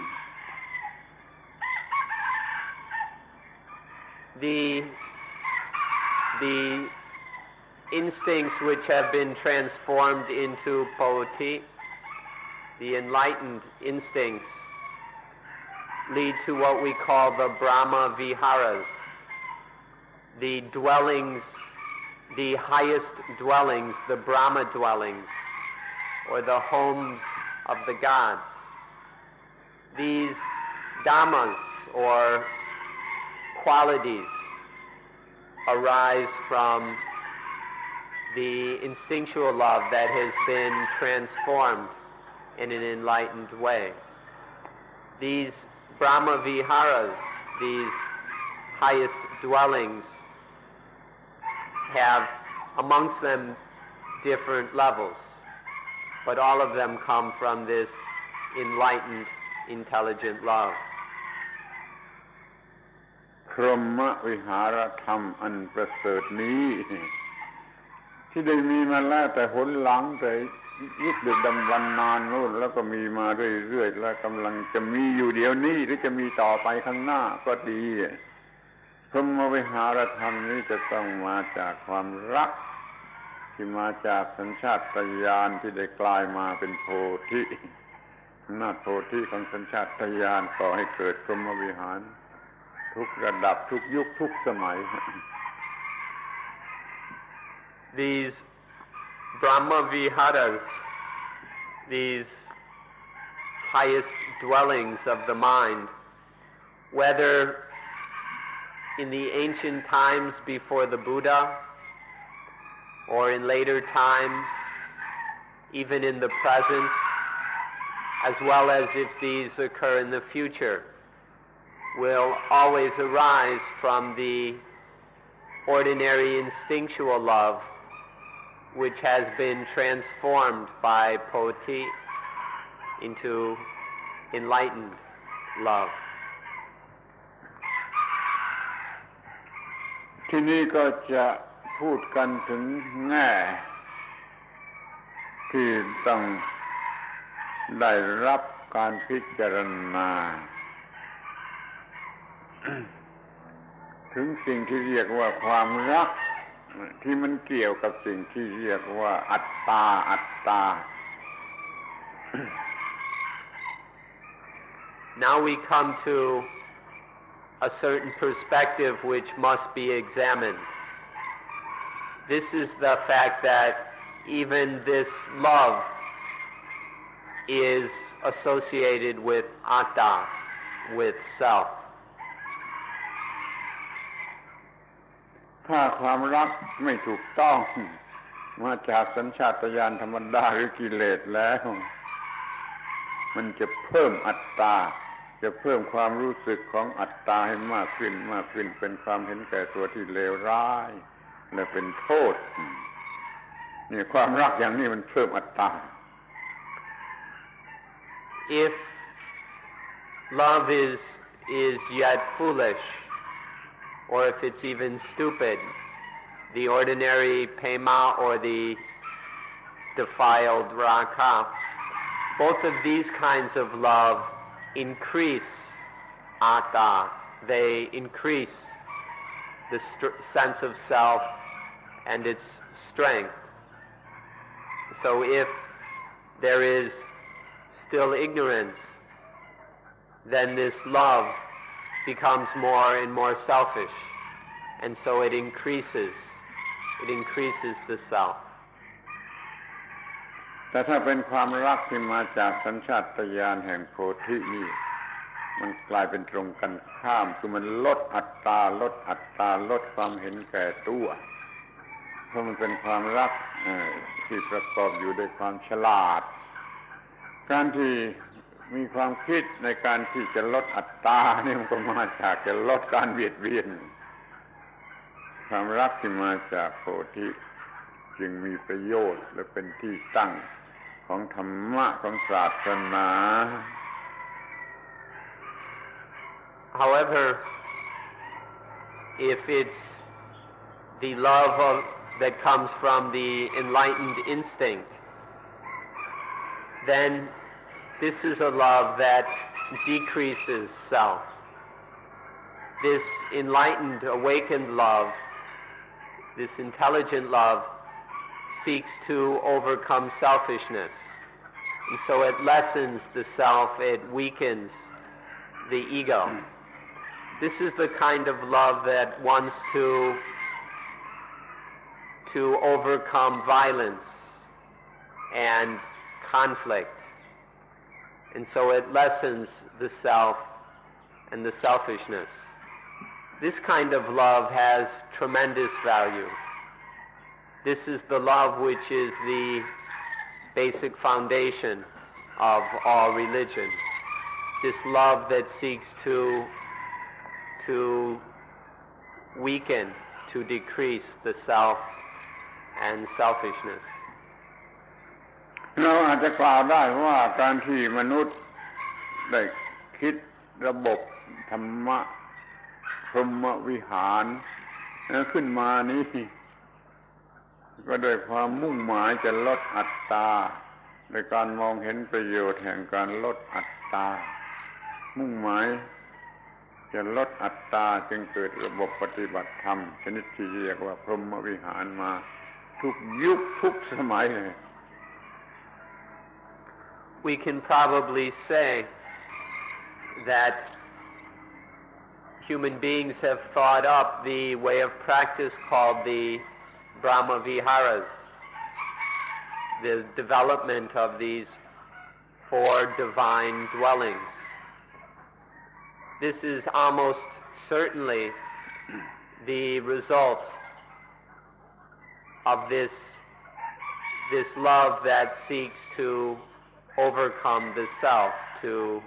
The instincts which have been transformed into Poti, the enlightened instincts, lead to what we call the Brahma Viharas, the dwellings, the highest dwellings, the Brahma dwellings, or the homes of the gods. These dhammas, or qualities, arise from the instinctual love that has been transformed in an enlightened way. These Brahma Viharas, these highest dwellings have amongst them different levels, but all of them come from this enlightened, intelligent love. พรหมวิหารธรรมอันประเสริฐนี้ที่ได้มีมาแล้วแต่หนหลังแต่ยุคดึกดำบรรพ์นานโน่นแล้วก็มีมาเรื่อยๆและกำลังจะมีอยู่เดี๋ยวนี้หรือจะมีต่อไปข้างหน้าก็ดีพรหมวิหารธรรมนี้จะต้องมาจากความรักที่มาจากสัญชาตญาณที่ได้กลายมาเป็นโพธิอำนาจโพธิของสัญชาตญาณก่อให้เกิดพรหมวิหารทุกระดับทุกยุคทุกสมัย These Brahma Viharas, these highest dwellings of the mind, whether in the ancient times before the Buddha or in later times, even in the present, as well as if these occur in the future, will always arise from the ordinary instinctual love which has been transformed by Poti into enlightened love. ที่นี้ก็จะพูดกันถึงแง่ที่ต้องได้รับการพิจารณาถึงสิ่งที่เรียกว่าความรักที่มันเกี่ยวกับสิ่งที่เรียกว่าอัตตาอัตตา Now we come to a certain perspective which must be examined. This is the fact that even this love is associated with atta, with self. ถ้าความรักไม่ถูกต้องมาจากสัญชาตญาณธรรมดาหรือกิเลสแล้วมันจะเพิ่มอัตตาจะเพิ่มความรู้สึกของอัตตาให้มากขึ้นมากขึ้นเป็นความเห็นแก่ตัวที่เลวร้ายและเป็นโทษนี่ความรักอย่างนี้มันเพิ่มอัตตา If love is yet foolish, or if it's even stupid, the ordinary pema or the defiled raka, both of these kinds of love increase atta. They increase the sense of self and its strength. So if there is still ignorance, then this love becomes more and more selfish, and so it increases the self. แต่ถ้าเป็นความรักที่มาจากสัญชาตญาณแห่งโพธินี่มันกลายเป็นตรงกันข้ามคือมันลดอัตตาลดความเห็นแก่ตัวเพราะมันเป็นความรักที่ประกอบอยู่ด้วยความฉลาดการที่มีความคิดในการที่จะลดอัตตานี่มันก็มาจากจะลดการเบียดเบียนความรักที่มาจากโพธิจึงมีประโยชน์และเป็นที่ตั้งของธรรมะของศาสนา However, if it's the love that comes from the enlightened instinct, then this is a love that decreases self. This enlightened, awakened love, this intelligent love, seeks to overcome selfishness. And so it lessens the self, it weakens the ego. This is the kind of love that wants to overcome violence and conflict. And so it lessens the self and the selfishness. This kind of love has tremendous value. This is the love which is the basic foundation of all religion. This love that seeks to to weaken, to decrease the self and selfishness. เราอาจจะกล่าวได้ว่าการที่มนุษย์ได้คิดระบบธรรมะพรหมวิหารขึ้นมานี้ก็โดยความมุ่งหมายจะลดอัตตาโดยการมองเห็นประโยชน์แห่งการลดอัตตามุ่งหมายจะลดอัตตาจึงเกิดระบบปฏิบัติธรรมชนิดที่เรียกว่าพรหมวิหารมาทุกยุคทุกสมัยเลย We can probably say that human beings have thought up the way of practice called the Brahma Viharas, the development of these 4 divine dwellings. This is almost certainly the result of this love that seeks to overcome the self, to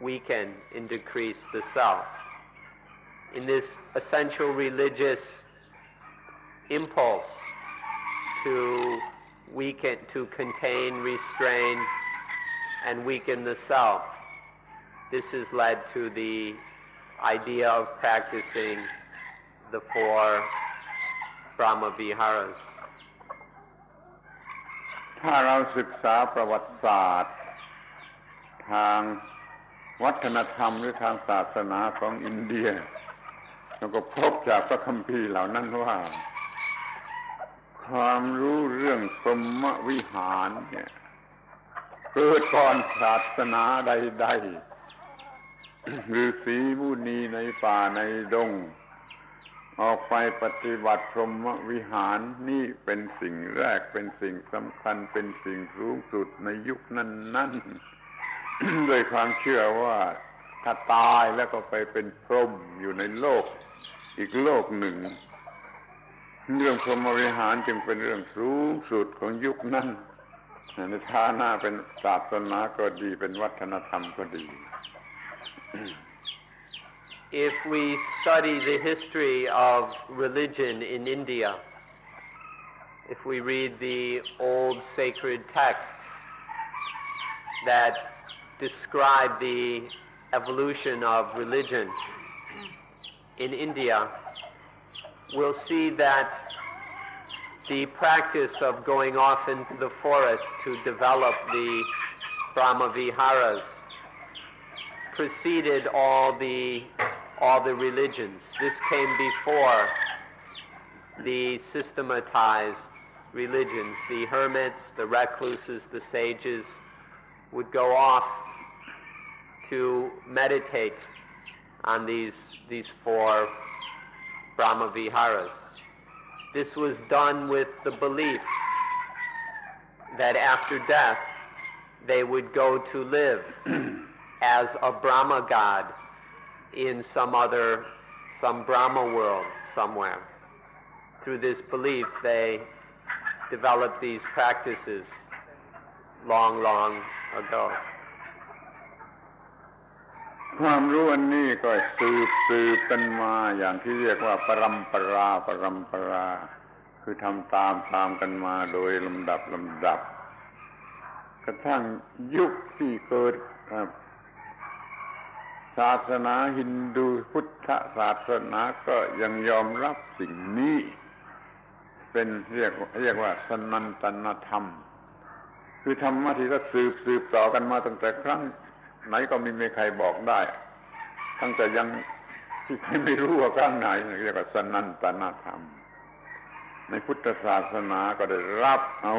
weaken and decrease the self. In this essential religious impulse to weaken, to contain, restrain, and weaken the self, this has led to the idea of practicing the 4 Brahma Viharas. ถ้าเราศึกษาประวัติศาสตร์ทางวัฒนธรรมหรือทางศาสนาของอินเดียเราก็พบจากพระคัมภีร์เหล่านั้นว่าความรู้เรื่องพรหมวิหารเนี่ยเกิดก่อนศาสนาใดๆฤาษีมุนีในป่าในดงออกไปปฏิบัติพรหมวิหารนี่เป็นสิ่งแรกเป็นสิ่งสำคัญเป็นสิ่งสูงสุดในยุคนั้นๆ ด้วยความเชื่อว่าถ้าตายแล้วก็ไปเป็นพรหมอยู่ในโลกอีกโลกหนึ่งเรื่องพรหมวิหารจึงเป็นเรื่องสูงสุดของยุคนั้นในฐานะเป็นศาสนาก็ดีเป็นวัฒนธรรมก็ดี If we study the history of religion in India, if we read the old sacred texts that describe the evolution of religion in India, we'll see that the practice of going off into the forest to develop the Brahma Viharas preceded all the religions. This came before the systematized religions. The hermits, the recluses, the sages would go off to meditate on these 4 Brahma Viharas. This was done with the belief that after death they would go to live as a Brahma god in some Brahma world somewhere. Through this belief they developed these practices long ago. ความรู้อันนี้ก็สืบกันมาอย่างที่เรียกว่าปรัมปราคือทำตามกันมาโดยลำดับกระทั่งยุคที่เกิดศาสนาฮินดูพุทธศาสนาก็ยังยอมรับสิ่งนี้เป็นเรียกว่าสนันตนธรรมคือธรรมะที่ก็สืบต่อกันมาตั้งแต่ครั้งไหนก็ไม่มีใครบอกได้ตั้งแต่ยังที่ใครไม่รู้ว่าครั้งไหนเรียกว่าสนันตนธรรมในพุทธศาสนาก็ได้รับเอา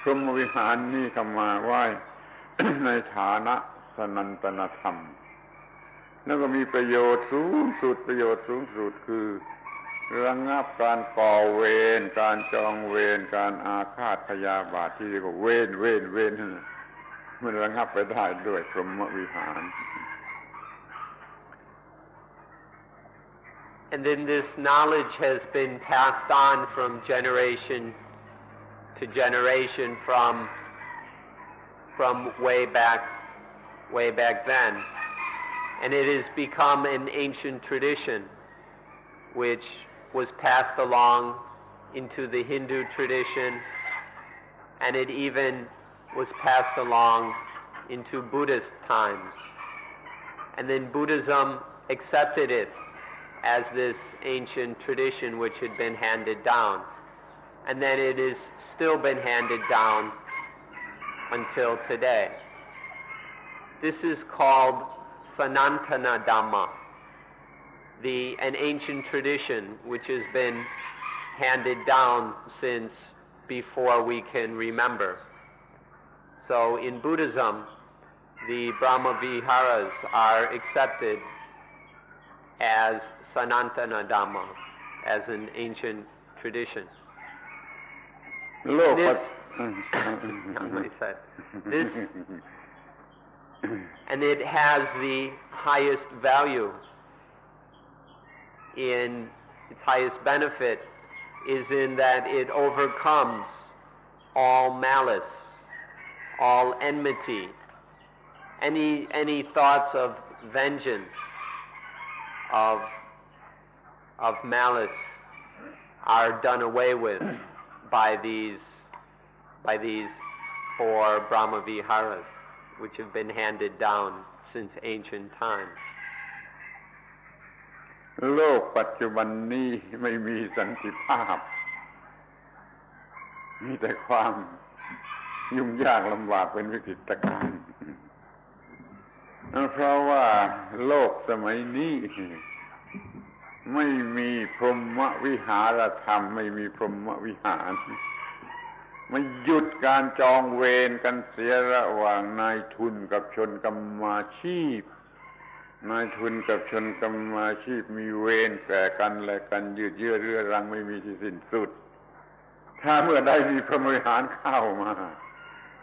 พรหมวิหารนี่เข้ามาไว้ ในฐานะสนันตนธรรมแล้วก็มีประโยชน์สูงสุดคือระงับการก่อเวรการจองเวรการอาฆาตพยาบาทที่เรียกว่าเวรมันระงับไปได้ด้วยพรหมวิหาร And then this knowledge has been passed on from generation to generation from way back then. And it has become an ancient tradition which was passed along into the Hindu tradition, and it even was passed along into Buddhist times. And then Buddhism accepted it as this ancient tradition which had been handed down. And then it has still been handed down until today. This is called Sanatana Dhamma, an ancient tradition which has been handed down since before we can remember. So in Buddhism, the Brahma Viharas are accepted as Sanatana Dhamma, as an ancient tradition. And it has the highest value, in its highest benefit is in that it overcomes all malice, all enmity, any thoughts of vengeance, of malice are done away with by these four Brahma Viharas, which have been handed down since ancient times. โลกปัจจุบันนี้ไม่มีสันติภาพมีแต่ความยุ่งยากลำบากเป็นวิกฤตการณ์เพราะว่าโลกสมัยนี้ไม่มีพรหมวิหารธรรมไม่มีพรหมวิหารไม่หยุดการจองเวรกันเสียระหว่างนายทุนกับชนกรรมาชีพนายทุนกับชนกรรมาชีพมีเวรแก่กันและกันยืดเยื้อเรื้อรังไม่มีที่สิ้นสุดถ้าเมื่อใดมีพรหมวิหารเข้ามา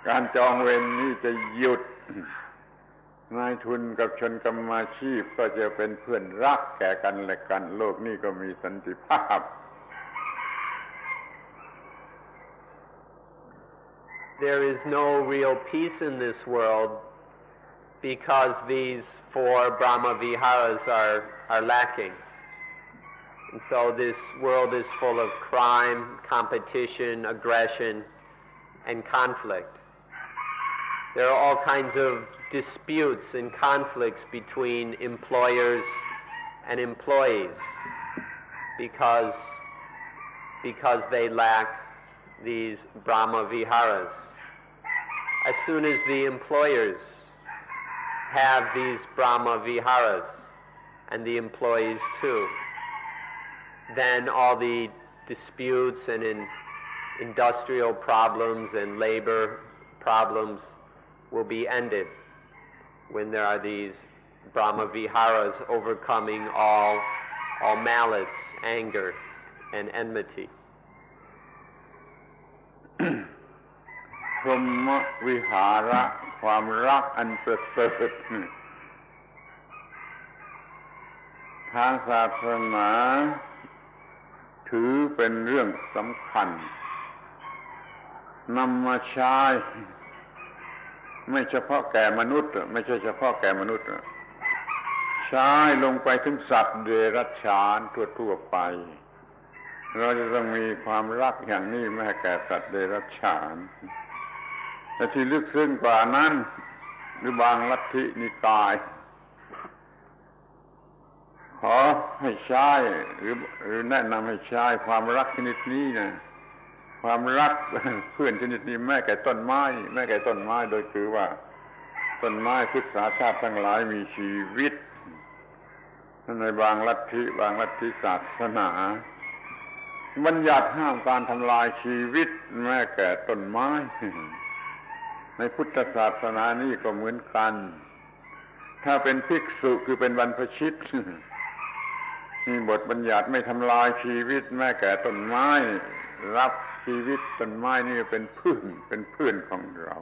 การจองเวรนี้จะหยุดนายทุนกับชนกรรมาชีพก็จะเป็นเพื่อนรักแก่กันและกันโลกนี้ก็มีสันติภาพ There is no real peace in this world because these four Brahma Viharas are lacking. And so this world is full of crime, competition, aggression, and conflict. There are all kinds of disputes and conflicts between employers and employees because they lack these Brahma Viharas. As soon as the employers have these Brahma Viharas, and the employees too, then all the disputes and industrial problems and labor problems will be ended when there are these Brahma Viharas overcoming all malice, anger, and enmity. พรหมวิหาระความรักอันประเสริฐทางศาสนาถือเป็นเรื่องสำคัญนำมาใช้ไม่เฉพาะแก่มนุษย์ไม่ใช่เฉพาะแก่มนุษย์ใช้ลงไปถึงสัตว์เดรัจฉานทั่วๆไปเราจะต้องมีความรักอย่างนี้แม้แก่สัตว์เดรัจฉานแต่ที่ลึกซึ้งกว่านั้นหรือบางลัทธินิกายขอให้ใช้หรือแนะนำให้ใช้ความรักชนิดนี้นะความรักเพื่อนชนิดนี้แม้แก่ต้นไม้โดยคือว่าต้นไม้พุทธศาสนาทั้งหลายมีชีวิตในบางลัทธิศาสนาบัญญัติห้ามการทำลายชีวิตแม้แก่ต้นไม้ในพุทธศาสนานี่ก็เหมือนกันถ้าเป็นภิกษุคือเป็นบรรพชิตมีบทบัญญัติไม่ทำลายชีวิตแม้แก่ต้นไม้รับชีวิตต้นไม้นี่เป็นเพื่อนของเรา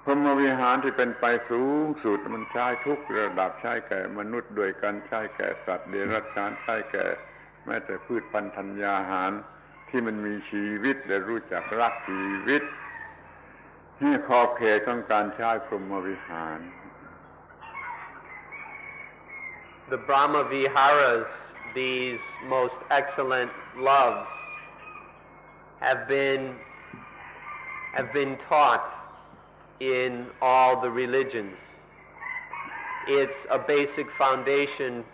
พรหมวิหารที่เป็นไปสูงสุดมันใช้ทุกระดับใช้แก่มนุษย์ด้วยกันใช้แก่สัตว์เดรัจฉานใช้แก่แม้แต่พืชพันธุ์ธัญญาหารที่มันมีชีวิตและรู้จักรักชีวิตนี่ขอบเขตของการใช้พรหมวิหาร the Brahma Viharas, these most excellent loves, have been taught in all the religions. It's a basic foundation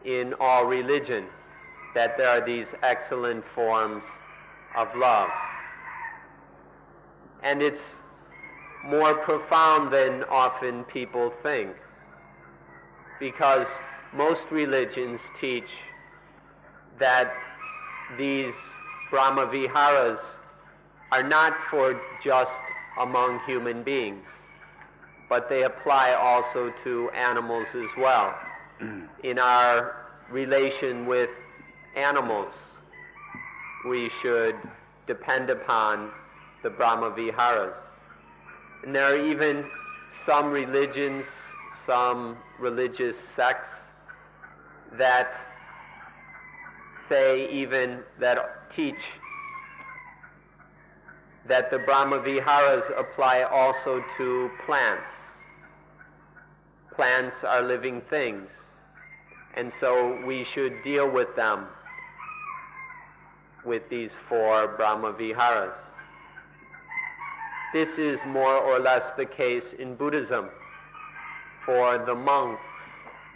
in all religion that there are these excellent forms of love. And it's more profound than often people think, because most religions teach that these Brahma Viharas are not for just among human beings, but they apply also to animals as well. In our relation with animals, we should depend upon the Brahma Viharas. And there are even some religions, some religious sects that say even that teach that the Brahma Viharas apply also to plants. Plants are living things, and so we should deal with them with these 4 Brahma Viharas. This is more or less the case in Buddhism. For the monks,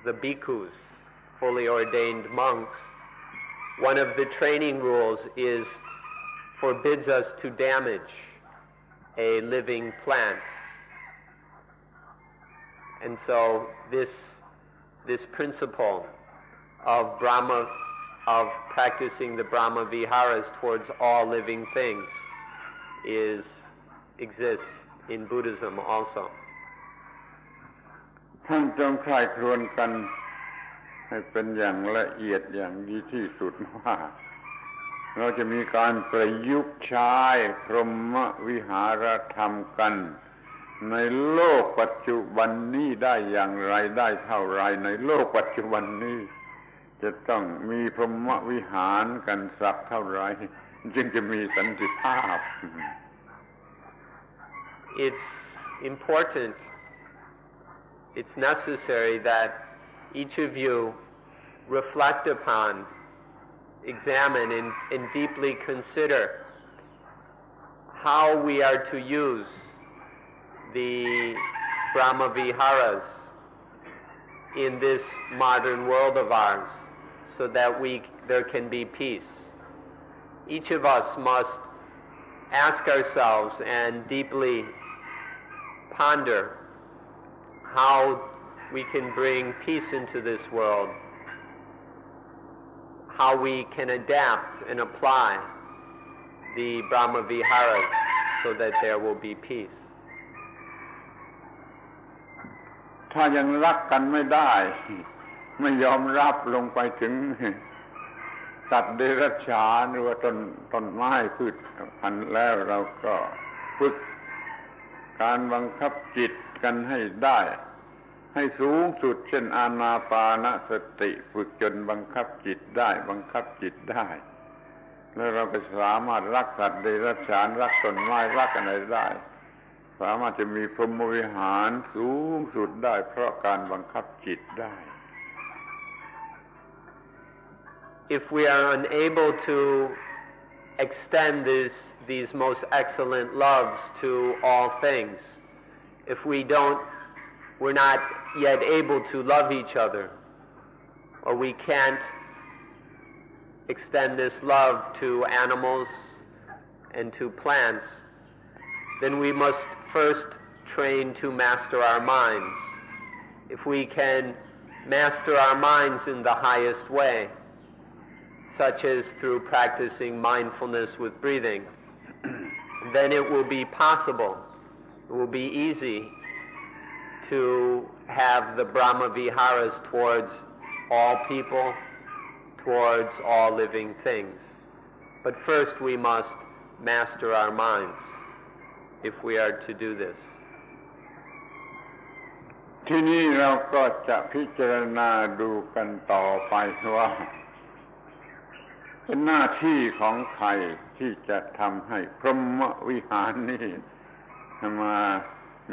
the bhikkhus, fully ordained monks, one of the training rules forbids us to damage a living plant. And so this principle of practicing the Brahma Viharas towards all living things exists in Buddhism also. ท่านจงใคร่ครวญกันให้เป็นอย่างละเอียดอย่างดีที่สุดว่าเราจะมีการประยุกต์ใช้พรหมวิหารธรรมกันในโลกปัจจุบันนี้ได้อย่างไรได้เท่าไรในโลกปัจจุบันนี้จะต้องมีพรหมวิหารกันสักเท่าไรจึงจะมีสันติภาพ It's important, it's necessary that each of you reflect upon, examine, and deeply consider how we are to use the Brahma Viharas in this modern world of ours so that there can be peace. Each of us must ask ourselves and deeply ponder how we can bring peace into this world, how we can adapt and apply the Brahma Viharas so that there will be peace. ถ้ายังรักกันไม่ได้ไม่ยอมรับลงไปถึงสัตว์เดรัจฉานหรือว่าต้นไม้พืชพันธุ์แล้วเราก็ฝึกการบังคับจิตกันให้ได้ให้สูงสุดเช่นอานาปานสติฝึกจนบังคับจิตได้แล้วเราก็สามารถรักสัตว์เดรัจฉานรักต้นไม้รักอะไรได้สามารถจะมีพรหมวิหารสูงสุดได้เพราะการบังคับจิตได้ If we are unable to extend these most excellent loves to all things, if we're not yet able to love each other, or we can't extend this love to animals and to plants, then we must first train to master our minds. If we can master our minds in the highest way, such as through practicing mindfulness with breathing, then it will be possible, it will be easy to have the Brahma Viharas towards all people, towards all living things. But first we must master our minds if we are to do this. ทีนี้เราก็จะพิจารณาดูกันต่อไปว่าเป็นหน้าที่ของใครที่จะทำให้พรหมวิหารนี้มา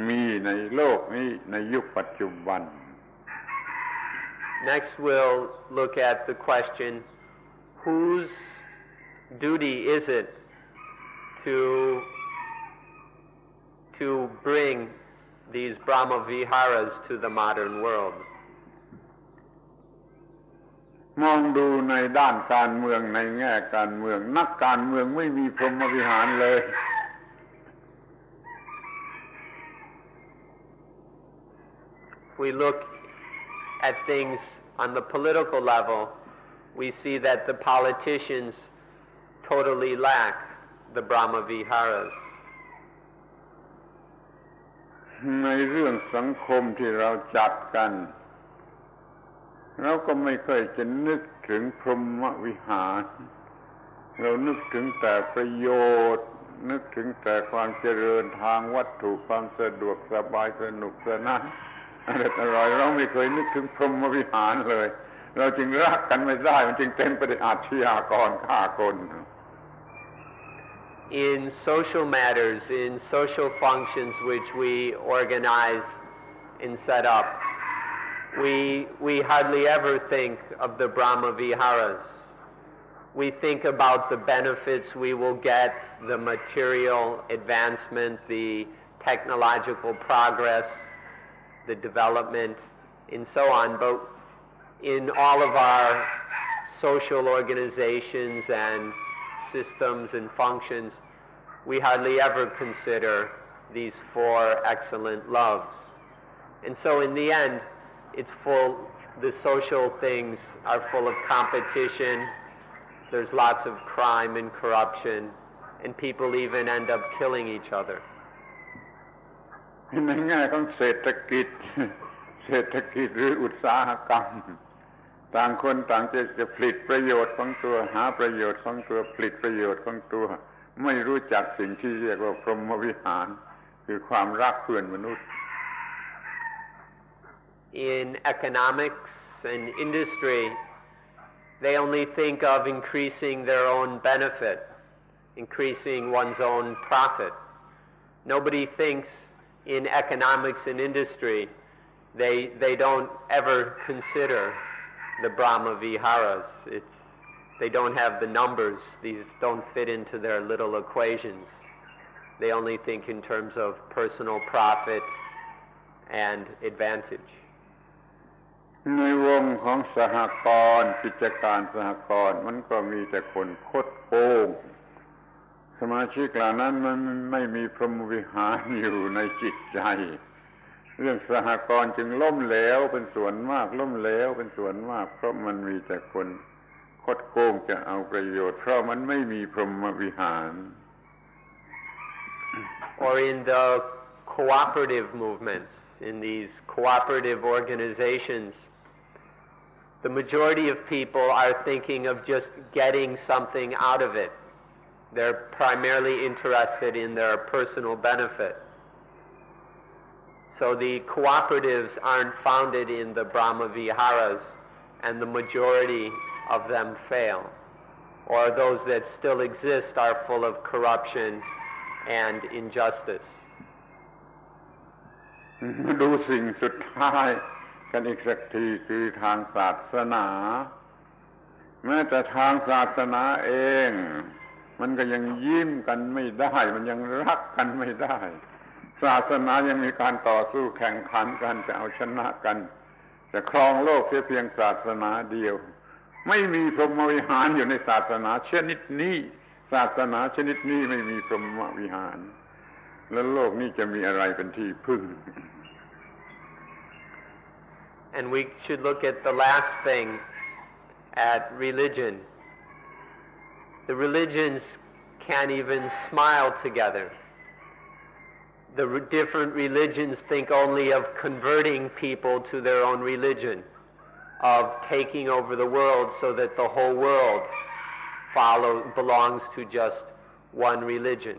มีในโลกนี้ในยุคปัจจุบัน Next we'll look at the question, whose duty is it to bring these Brahma Viharas to the modern world? มองดูในด้านการเมืองในแง่การเมืองนักการเมืองไม่มีพรหมวิหารเลย If we look at things on the political level, we see that the politicians totally lack the Brahma Viharas. ในเรื่องสังคมที่เราจัดกันเราก็ไม่เคยจะนึกถึงพรหมวิหารเรานึกถึงแต่ประโยชน์นึกถึงแต่ความเจริญทางวัตถุความสะดวกสบายสนุกสนานอร่อยเราไม่เคยนึกถึงพรหมวิหารเลยเราจึงรักกันไม่ได้มันจึงเต็มไปด้วยอาชญากรฆ่าคน In social matters, in social functions which we organize and set up, we hardly ever think of the Brahma Viharas. We think about the benefits we will get, the material advancement, the technological progress, the development, and so on. But in all of our social organizations and systems and functions, we hardly ever consider these four excellent loves. And so in the end, it's full, the social things are full of competition, there's lots of crime and corruption, and people even end up killing each other. ในแง่ของเศรษฐกิจหรืออุตสาหกรรมต่างคนต่างจะผลิตประโยชน์ของตัวหาประโยชน์ของตัวผลิตประโยชน์ของตัวไม่รู้จักสิ่งที่เรียกว่าพรหมวิหารคือความรักเพื่อนมนุษย์ In economics and industry, they only think of increasing their own benefit, increasing one's own profit. Nobody thinks in economics and industry, they don't ever consider the Brahma Viharas. They don't have the numbers. These don't fit into their little equations. They only think in terms of personal profit and advantage. ในวงของสหกรณ์กิจการสหกรณ์มันก็มีแต่คนคดโกงสมาชิกเหล่านั้นมันไม่มีพรหมวิหารอยู่ในจิตใจเรื่องสหกรณ์จึงล้มเหลวเป็นส่วนมากล้มเหลวเป็นส่วนมากเพราะมันมีแต่คนคดโกงจะเอาประโยชน์เพราะมันไม่มีพรหมวิหาร Or in the cooperative movements, in these cooperative organizations, the majority of people are thinking of just getting something out of it. They're primarily interested in their personal benefit. So the cooperatives aren't founded in the Brahma Viharas, and the majority of them fail. Or those that still exist are full of corruption and injustice. มาดูสิ่งสุดท้ายกันอีกสักทีคือทางศาสนาแม้แต่ทางศาสนาเองมันก็ยังยิ้มกันไม่ได้มันยังรักกันไม่ได้ศาสนายังมีการต่อสู้แข่งขันกันจะเอาชนะกันจะครองโลกเพียงศาสนาเดียวไม่มีพรหมวิหารอยู่ในศาสนาชนิดนี้ศาสนาชนิดนี้ไม่มีพรหมวิหารแล้วโลกนี้จะมีอะไรเป็นที่พึ่ง And we should look at the last thing, at religion. The religions can't even smile together. The different religions think only of converting people to their own religion, of taking over the world so that the whole world belongs to just one religion.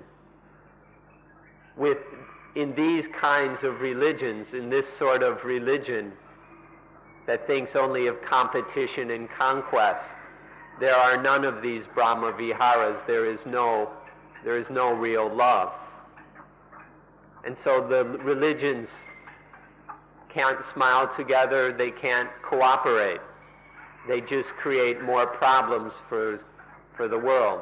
In these kinds of religions, in this sort of religion that thinks only of competition and conquest, there are none of these Brahma Viharas. There is no real love. And so the religions can't smile together, they can't cooperate. They just create more problems for the world.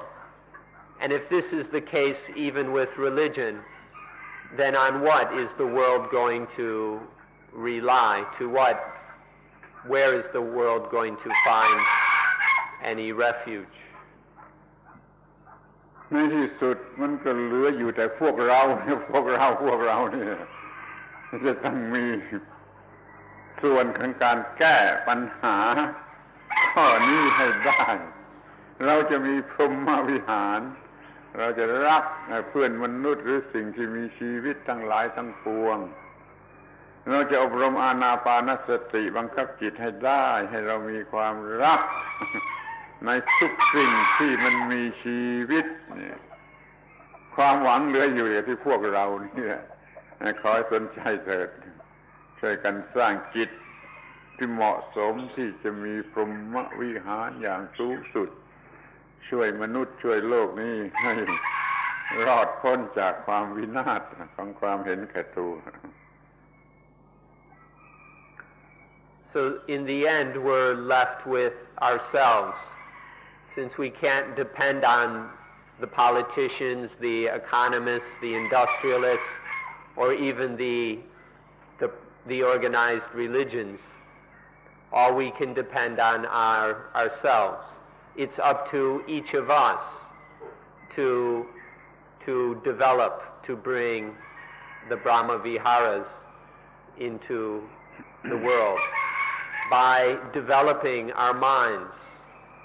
And if this is the case even with religion, then on what is the world going to rely? Where is the world going to find any refuge? ในที่สุดมันก็เหลืออยู่แต่พวกเราเนี่ยจะต้องมีส่วนของการแก้ปัญหาข้อนี้ให้ได้เราจะมีพรหมวิหารเราจะรักเพื่อนมนุษย์หรือสิ่งที่มีชีวิตทั้งหลายทั้งปวงเราจะอบรมอานาปานสติบังคับจิตให้ได้ให้เรามีความรักในทุกสิ่งที่มันมีชีวิตนี่ความหวังเหลืออยู่อย่างที่พวกเรานี่แหละขอให้สนใจเถิดช่วยกันสร้างจิตที่เหมาะสมที่จะมีพรหมวิหารอย่างสูงสุดช่วยมนุษย์ช่วยโลกนี้ให้รอดพ้นจากความวินาศของความเห็นแก่ตัว So in the end we're left with ourselves. Since we can't depend on the politicians, the economists, the industrialists, or even the organized religions, all we can depend on are ourselves. It's up to each of us to develop, to bring the Brahma Viharas into the world by developing our minds,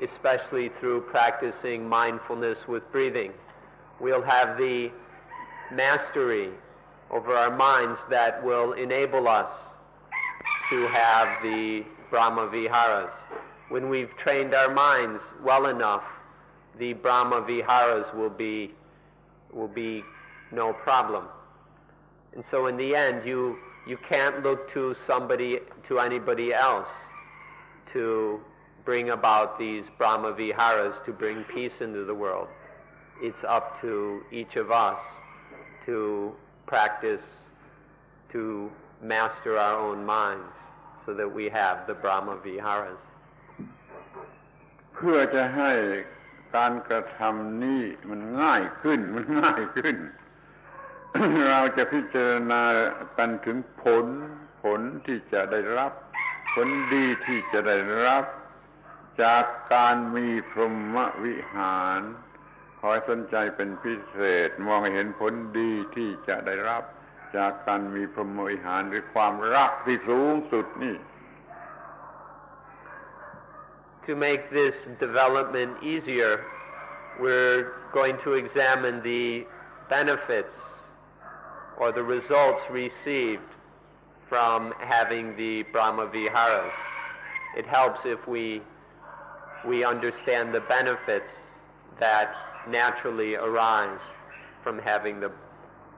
especially through practicing mindfulness with breathing. We'll have the mastery over our minds that will enable us to have the Brahma Viharas. When we've trained our minds well enough, the Brahma Viharas will be no problem. And so in the end, you can't look to anybody else to bring about these Brahma Viharas, to bring peace into the world. It's up to each of us to practice, to master our own minds so that we have the Brahma Viharas. เพื่อจะให้การกระทำนี้มันง่ายขึ้น เราจะพิจารณากันถึงผลที่จะได้รับผลดีที่จะได้รับจากการมีพรหมวิหารขอให้สนใจเป็นพิเศษมองเห็นผลดีที่จะได้รับจากการมีพรหมวิหารหรือความรักที่สูงสุดนี่ To make this development easier, we're going to examine the benefits or the results received from having the Brahma Viharas. It helps if we understand the benefits that naturally arise from having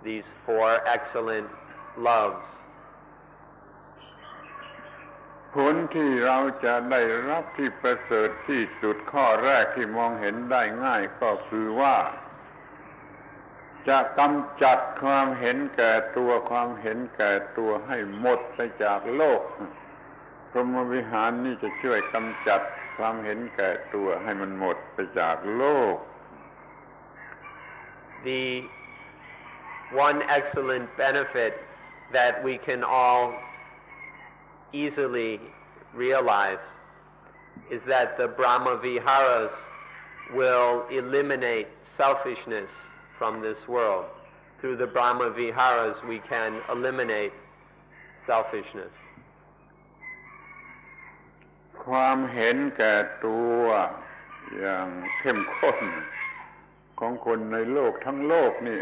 these four excellent loves. ผลที่เราจะได้รับที่ประเสริฐที่สุดข้อแรกที่มองเห็นได้ง่ายก็คือว่าจะกำจัดความเห็นแก่ตัวให้หมดไปจากโลกพรหมวิหารนี่จะช่วยกำจัดความเห็นแก่ตัวให้มันหมดไปจากโลก The one excellent benefit that we can all easily realize is that the Brahma Viharas will eliminate selfishness from this world. Through the Brahma Viharas we can eliminate selfishness. ความเห็นแก่ตัวอย่างเข้มข้นของคนในโลกทั้งโลกนี่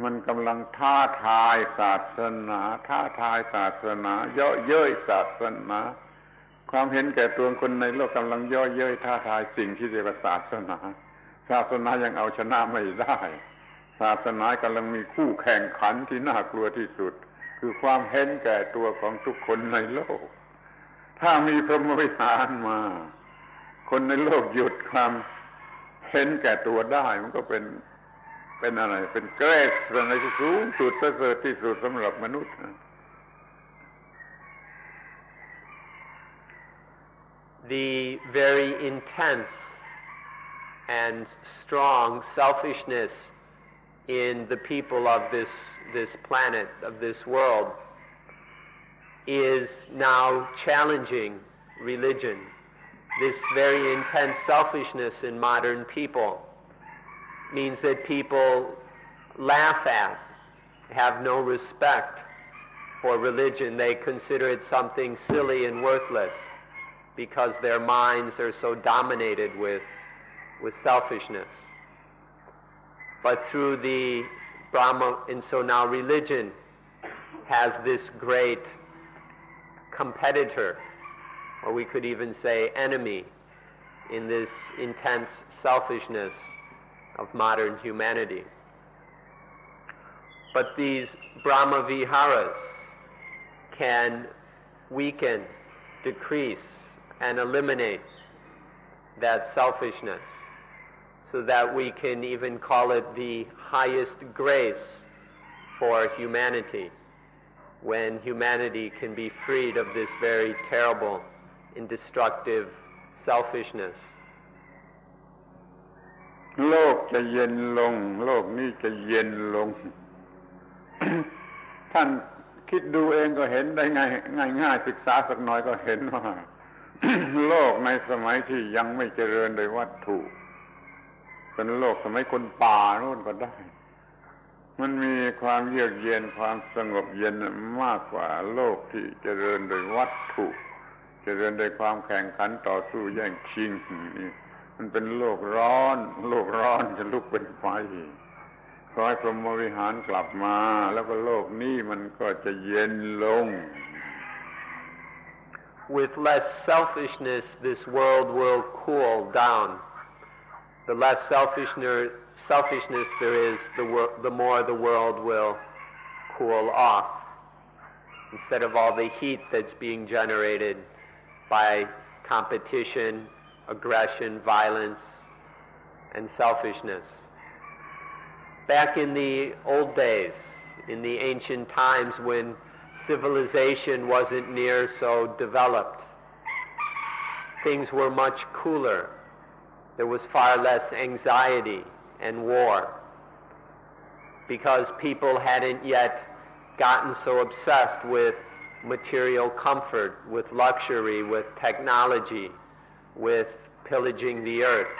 มันกำลังท้าทายศาสนาเยาะเย้ยศาสนาความเห็นแก่ตัวคนในโลกกำลังเยาะเย้ยท้าทายสิ่งที่เรียกว่าศาสนายังเอาชนะไม่ได้ศาสนากำลังมีคู่แข่งขันที่น่ากลัวที่สุดคือความเห็นแก่ตัวของทุกคนในโลกถ้ามีพรหมวิหารมาคนในโลกหยุดความเห็นแก่ตัวได้มันก็เป็นอะไรเป็นเกรดอะไรที่สูงสุดประเสริฐที่สุดสำหรับมนุษย์ the very intense and strong selfishness in the people of this planet, of this world, is now challenging religion. This very intense selfishness in modern people means that people laugh at, have no respect for religion. They consider it something silly and worthless because their minds are so dominated with selfishness. But through the Brahma, and so now religion has this great competitor, or we could even say enemy, in this intense selfishness of modern humanity. But these Brahma Viharas can weaken, decrease, and eliminate that selfishness, so that we can even call it the highest grace for humanity, when humanity can be freed of this very terrible and destructive selfishness. โลกจะเย็นลงโลกนี้จะเย็นลง ท่านคิดดูเองก็เห็นได้ง่ายศึกษาสักหน่อยก็เห็นว่า โลกในสมัยที่ยังไม่เจริญโดยวัตถุเป็นโลกสมัยคนป่าโน่นก็ได้มันมีความเยือกเย็นความสงบเย็นมากกว่าโลกที่เจริญโดยวัตถุเจริญโดยความแข่งขันต่อสู้แย่งชิงนี่มันเป็นโลกร้อนจะลุกเป็นไฟขอให้พรหมวิหารกลับมาแล้วก็โลกนี้มันก็จะเย็นลง With less selfishness, this world will cool down. The less selfishness there is, the more the world will cool off. Instead of all the heat that's being generated by competition, aggression, violence, and selfishness. Back in the old days, in the ancient times when civilization wasn't near so developed, things were much cooler. There was far less anxiety and war, because people hadn't yet gotten so obsessed with material comfort, with luxury, with technology, with pillaging the earth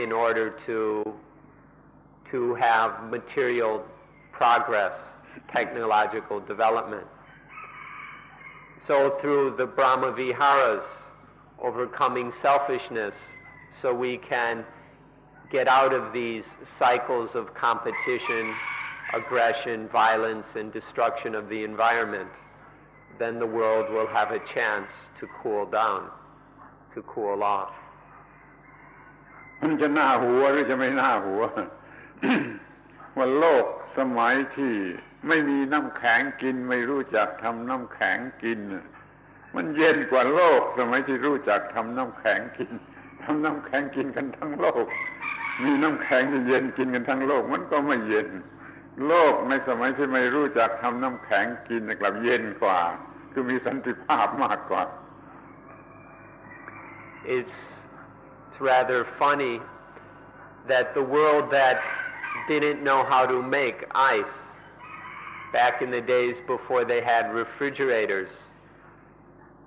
in order to have material progress, technological development. So through the Brahma Viharas, overcoming selfishness, so we can get out of these cycles of competition, aggression, violence, and destruction of the environment, then the world will have a chance to cool down, to cool off. มันจะน่าหัวหรือจะไม่น่าหัว ว่าโลกสมัยที่ไม่มีน้ำแข็งกินไม่รู้จักทำน้ำแข็งกินมันเย็นกว่าโลกสมัยที่รู้จักทำน้ำแข็งกินทำน้ำแข็งกินกันทั้งโลกมีน้ำแข็งเย็นกินกันทั้งโลกมันก็ไม่เย็นโลกในสมัยที่ไม่รู้จักทำน้ำแข็งกินกลับเย็นกว่าคือมีสันติภาพมากกว่า It's rather funny that the world that didn't know how to make ice back in the days before they had refrigerators,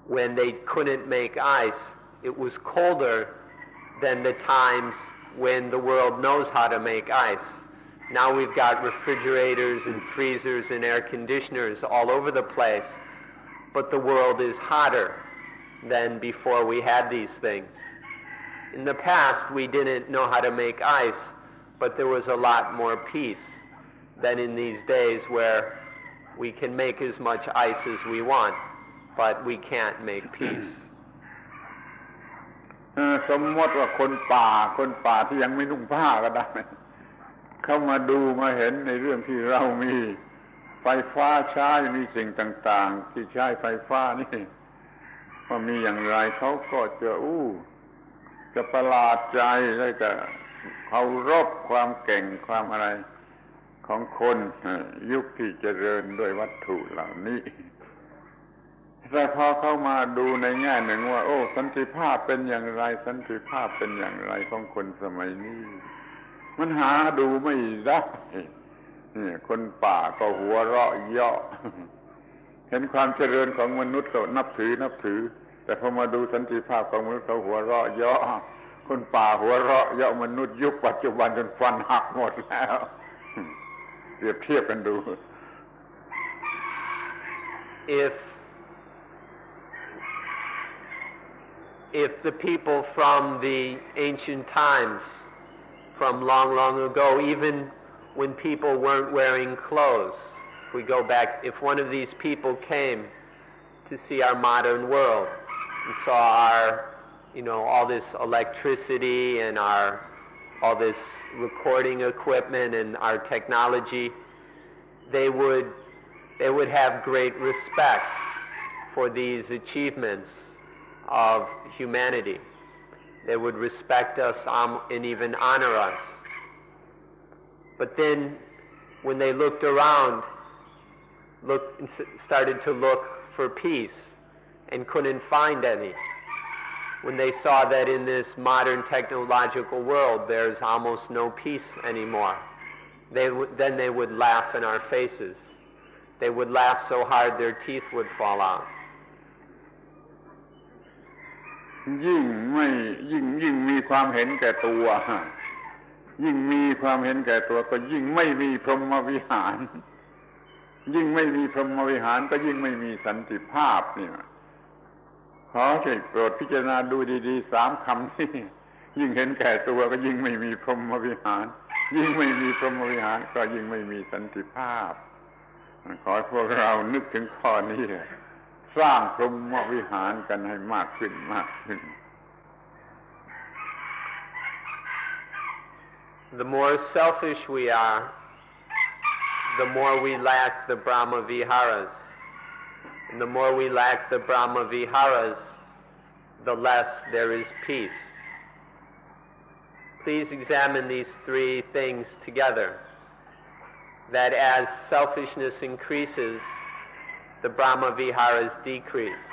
when they couldn't make ice, it was colder than the times when the world knows how to make ice. Now we've got refrigerators and freezers and air conditioners all over the place, but the world is hotter than before we had these things. In the past, we didn't know how to make ice, but there was a lot more peace than in these days where we can make as much ice as we want, but we can't make peace. สมมติว่าคนป่าที่ยังไม่นุ่งผ้าก็ได้เข้ามาดูมาเห็นในเรื่องที่เรามีไฟฟ้าใช้มีสิ่งต่างๆที่ใช้ไฟฟ้านี่ว่ามีอย่างไรเขาก็จะประหลาดใจแล้วก็เคารพความเก่งความอะไรของคนยุคที่เจริญด้วยวัตถุเหล่านี้ แต่พอเข้ามาดูในแง่หนึ่งว่าโอ้สันติภาพเป็นอย่างไรสันติภาพเป็นอย่างไรของคนสมัยนี้มันหาดูไม่ได้นี่คนป่าก็หัวเราะเยาะเห็นความเจริญของมนุษย์ก็นับถือแต่พอมาดูสันติภาพของมนุษย์เขาหัวเราะเยาะคนป่าหัวเราะเยาะมนุษย์ยุคปัจจุบันจนฟันหักหมดแล้วเปรียบเทียบกันดู If the people from the ancient times, from long ago, even when people weren't wearing clothes, if we go back, if one of these people came to see our modern world and saw our, all this electricity and all this recording equipment and our technology, they would have great respect for these achievements of humanity. They would respect us and even honor us. But then when they looked around, started to look for peace and couldn't find any, when they saw that in this modern technological world there's almost no peace anymore, then they would laugh in our faces. They would laugh so hard their teeth would fall out. ยิ่งมีความเห็นแก่ตัวยิ่งมีความเห็นแก่ตัวก็ยิ่งไม่มีพรหมวิหารยิ่งไม่มีพรหมวิหารก็ยิ่งไม่มีสันติภาพนี่ขอให้โปรดพิจารณาดูดีๆ3คำนี้ยิ่งเห็นแก่ตัวก็ยิ่งไม่มีพรหมวิหารยิ่งไม่มีพรหมวิหารก็ยิ่งไม่มีสันติภาพขอให้พวกเรานึกถึงข้อนี้สร้างพรหมวิหารกันให้มากขึ้น The more selfish we are, the more we lack the Brahma Viharas. And the more we lack the Brahma Viharas, the less there is peace. Please examine these three things together. That as selfishness increases, the Brahma Viharas decrease.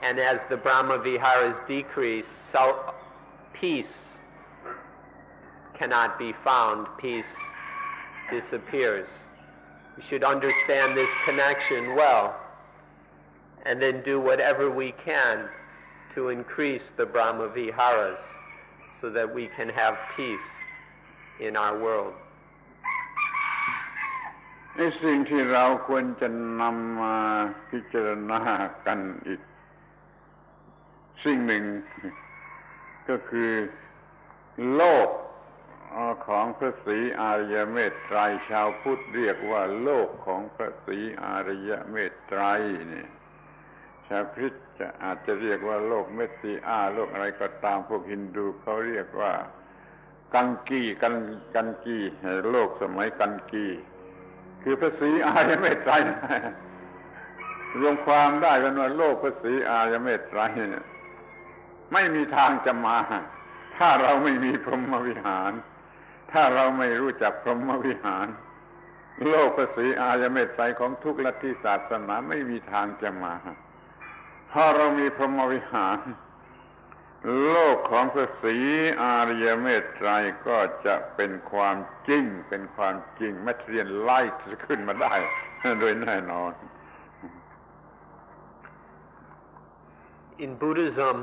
And as the Brahma Viharas decrease, peace cannot be found. Peace disappears. We should understand this connection well, and then do whatever we can to increase the Brahma Viharas so that we can have peace in our world. สิ่งที่เราควรจะนำมาพิจารณากันอีกสิ่งหนึ่งก็คือโลกของพระศรีอริยเมตไตรชาวพุทธเรียกว่าโลกของพระศรีอริยเมตไตรนี่ชาวคริสต์อาจจะเรียกว่าโลกเมสสิอาโลกอะไรก็ตามพวกฮินดูเขาเรียกว่ากันกีโลกสมัยกันกีคือพระศรีอริยเมตไตรรวมความได้กันว่าโลกพระศรีอริยเมตไตรไม่มีทางจะมาถ้าเราไม่มีพรหมวิหารถ้าเราไม่รู้จักพรหมวิหารโลกพระศรีอริยเมตไตรของทุกลัทธิศาสนาไม่มีทางจะมาพอเรามีพรหมวิหารโลกของพระศรีอริยเมตไตรก็จะเป็นความจริงmaterial light จะขึ้นมาได้โดยแน่นอน In Buddhism,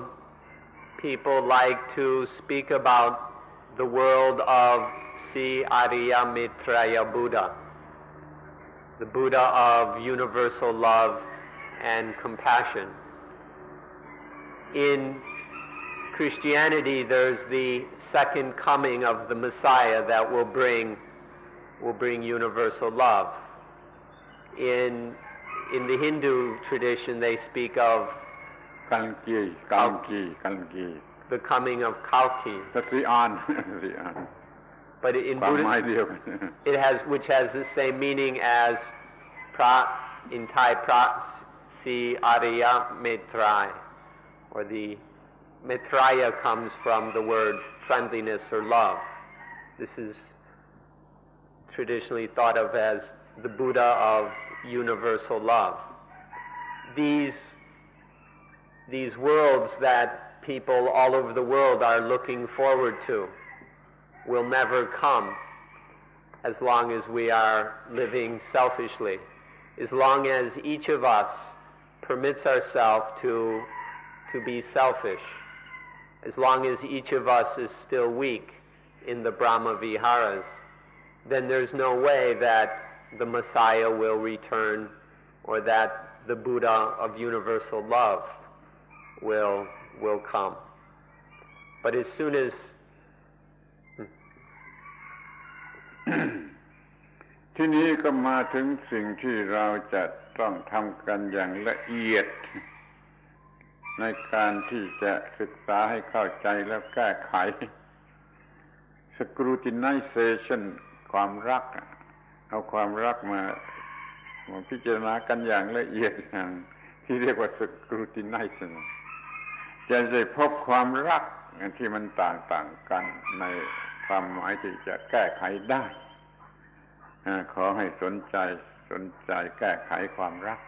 people like to speak about the world of Sri Arya Maitreya Buddha, the Buddha of universal love and compassion. In Christianity, there's the second coming of the Messiah that will bring universal love. In the Hindu tradition, they speak of Kalki. The coming of Kalki. But in Buddhism, which has the same meaning as in Thai Si Arya Maitreya, or the Maitreya comes from the word friendliness or love. This is traditionally thought of as the Buddha of universal love. these worlds that people all over the world are looking forward to will never come as long as we are living selfishly. As long as each of us permits ourselves to be selfish, as long as each of us is still weak in the Brahma Viharas, then there's no way that the Messiah will return or that the Buddha of universal love will come. But as soon as ที่นี้ก็มาถึงสิ่งที่เราจะต้องทำกันอย่างละเอียดในการที่จะศึกษาให้เข้าใจแล้วแก้ไข scrutinization ความรักเอาความรักมาพิจารณากันอย่างละเอียดอย่างที่เรียกว่า scrutinization จะได้พบความรักที่มันต่างๆกันในความหมายที่จะแก้ไขได้ขอให้สนใจแก้ไขความรัก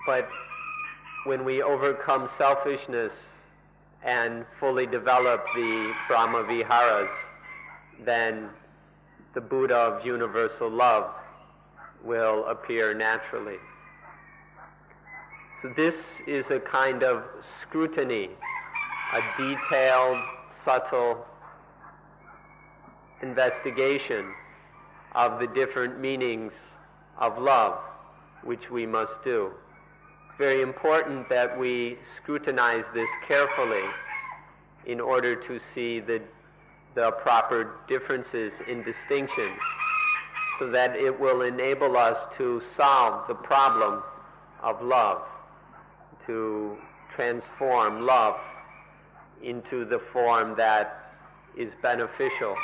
But when we overcome selfishness and fully develop the Brahma Viharas, then the Buddha of universal love will appear naturally. So this is a kind of scrutiny, a detailed, subtle investigation of the different meanings of love, which we must do. It's very important that we scrutinize this carefully in order to see the proper differences in distinctions, so that it will enable us to solve the problem of love, to transform love into the form that is beneficial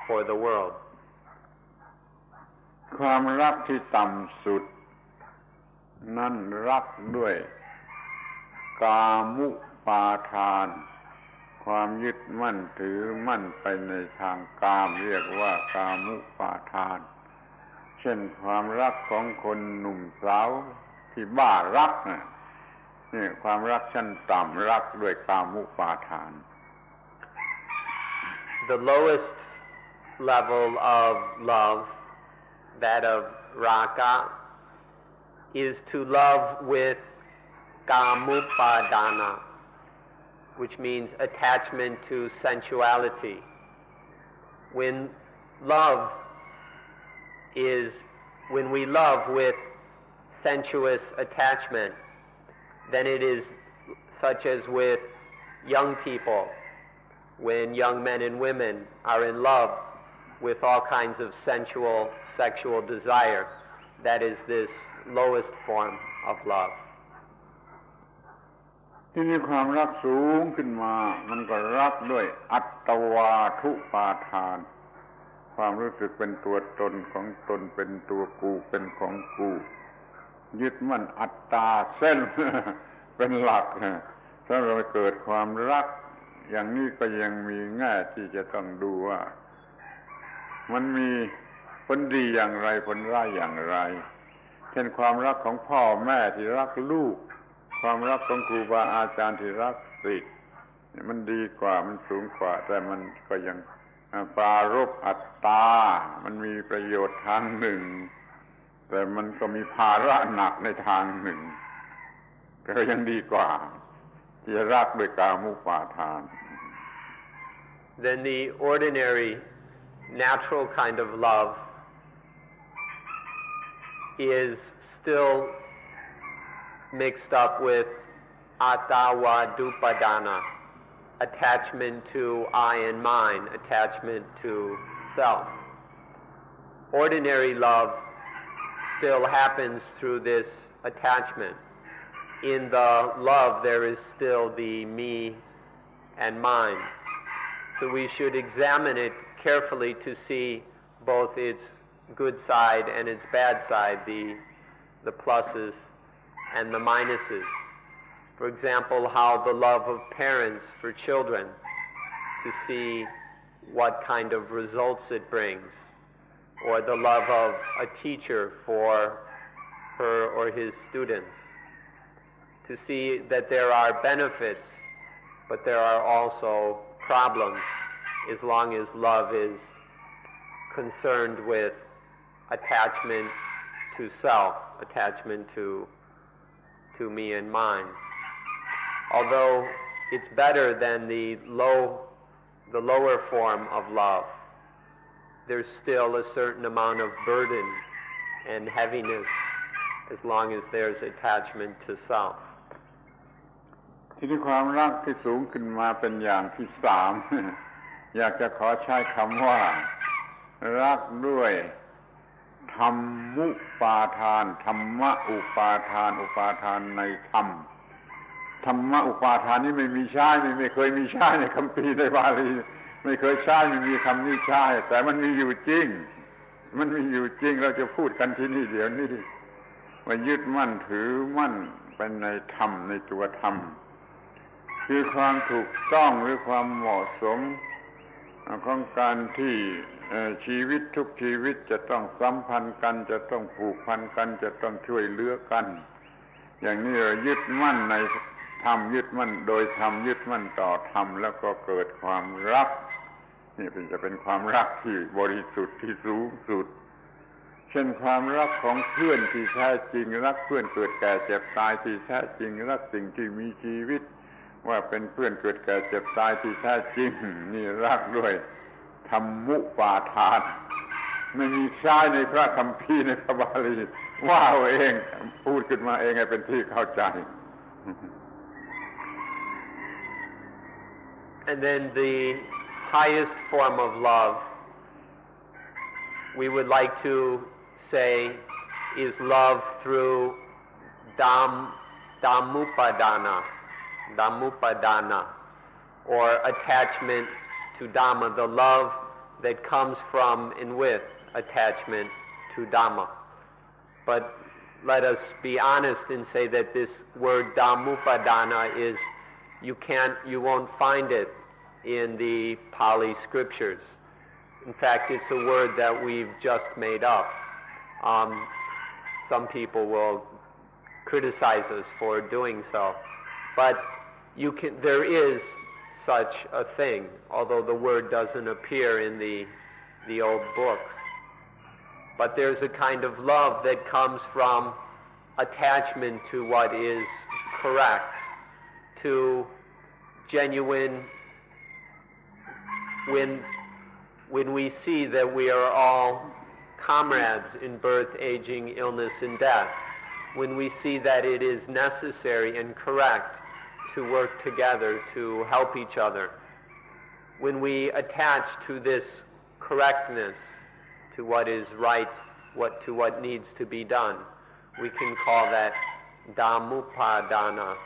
for the world. ความรักที่ต่ำสุดนั่นรักด้วยกามุปาทานความยึดมั่นถือมั่นไปในทางกามเรียกว่ากามุปาทานเช่นความรักของคนหนุ่มสาวที่บ้ารักนี่ความรักชั้นต่ำรักด้วยกามุปาทาน The lowest level of love, that of raga, is to love with kamupadana, which means attachment to sensuality. When we love with sensuous attachment, then it is such as with young people, when young men and women are in love with all kinds of sexual desire. That is this lowest form of love. ที่มีความรักสูงขึ้นมามันก็รักด้วยอัตวาทุปาทานความรู้สึกเป็นตัวตนของตนเป็นตัวกูเป็นของกูยึดมั่นอัตตาเส้น เป็นหลักถ้าเราเกิดความรักอย่างนี้ก็ยังมีแง่ที่จะต้องดูว่ามันมีผลดีอย่างไรผลร้ายอย่างไรเช่นความรักของพ่อแม่ที่รักลูกความรักของครูบาอาจารย์ที่รักศิษย์มันดีกว่ามันสูงกว่าแต่มันก็ยังปรารภอัตตามันมีประโยชน์ทางหนึ่งแต่มันก็มีภาระหนักในทางหนึ่งแต่ก็ยังดีกว่าที่จะรักด้วยกามุปาทาน Then the ordinary natural kind of love is still mixed up with attavadupadana, attachment to I and mine, attachment to self. Ordinary love still happens through this attachment. In the love there is still the me and mine. So we should examine it carefully to see both its good side and its bad side, the pluses and the minuses. For example, how the love of parents for children, to see what kind of results it brings, or the love of a teacher for her or his students, to see that there are benefits, but there are also problems as long as love is concerned with attachment to self, attachment to me and mine. Although it's better than the lower form of love, there's still a certain amount of burden and heaviness as long as there's attachment to self. ที่ที่ความรักที่สูงขึ้นมาเป็นอย่างที่สาม อยากจะขอใช้คำว่ารักด้วยธรรมุปาทานธรรมอุปาทานอุปาทานในธรรมธรรมอุปาทานนี้ไม่มีใช้ไม่เคยมีใช้ในคัมภีร์ในบาลีไม่เคยใช้ไม่มีคำนี้ใช้แต่มันมีอยู่จริงมันมีอยู่จริงเราจะพูดกันที่นี่เดี๋ยวนี้ว่ายึดมั่นถือมั่นเป็นในธรรมในตัวธรรมคือความถูกต้องหรือความเหมาะสมของการที่ชีวิตทุกชีวิตจะต้องสัมพันธ์กันจะต้องผูกพันกันจะต้องช่วยเหลือกันอย่างนี้เรายึดมั่นในธรรมยึดมั่นโดยธรรมยึดมั่นต่อธรรมแล้วก็เกิดความรักนี่จะเป็นความรักที่บริสุทธิ์ที่สูงสุดเช่นความรักของเพื่อนที่แท้จริงรักเพื่อนเกิดแก่เจ็บตายที่แท้จริงรักสิ่งที่มีชีวิตว่าเป็นเพื่อนเกิดแก่เจ็บตายที่แท้จริงนี่รักด้วยธรรมุปาทานไม่มีใช้ในพระคัมภีร์ในพระบาลีว่าเอาเองพูดขึ้นมาเองให้เป็นที่เข้าใจ And then the highest form of love we would like to say is love through Dhammupadana, or attachment to Dhamma, the love that comes from and with attachment to Dhamma. But let us be honest and say that this word Dhammupadana is, you won't find it in the Pali scriptures. In fact, it's a word that we've just made up. Some people will criticize us for doing so, but there is such a thing, although the word doesn't appear in the old books. But there's a kind of love that comes from attachment to what is correct, to genuine, when we see that we are all comrades in birth, aging, illness, and death, when we see that it is necessary and correct to work together to help each other, when we attach to this correctness, to what is right, to what needs to be done, we can call that Dhammupadana.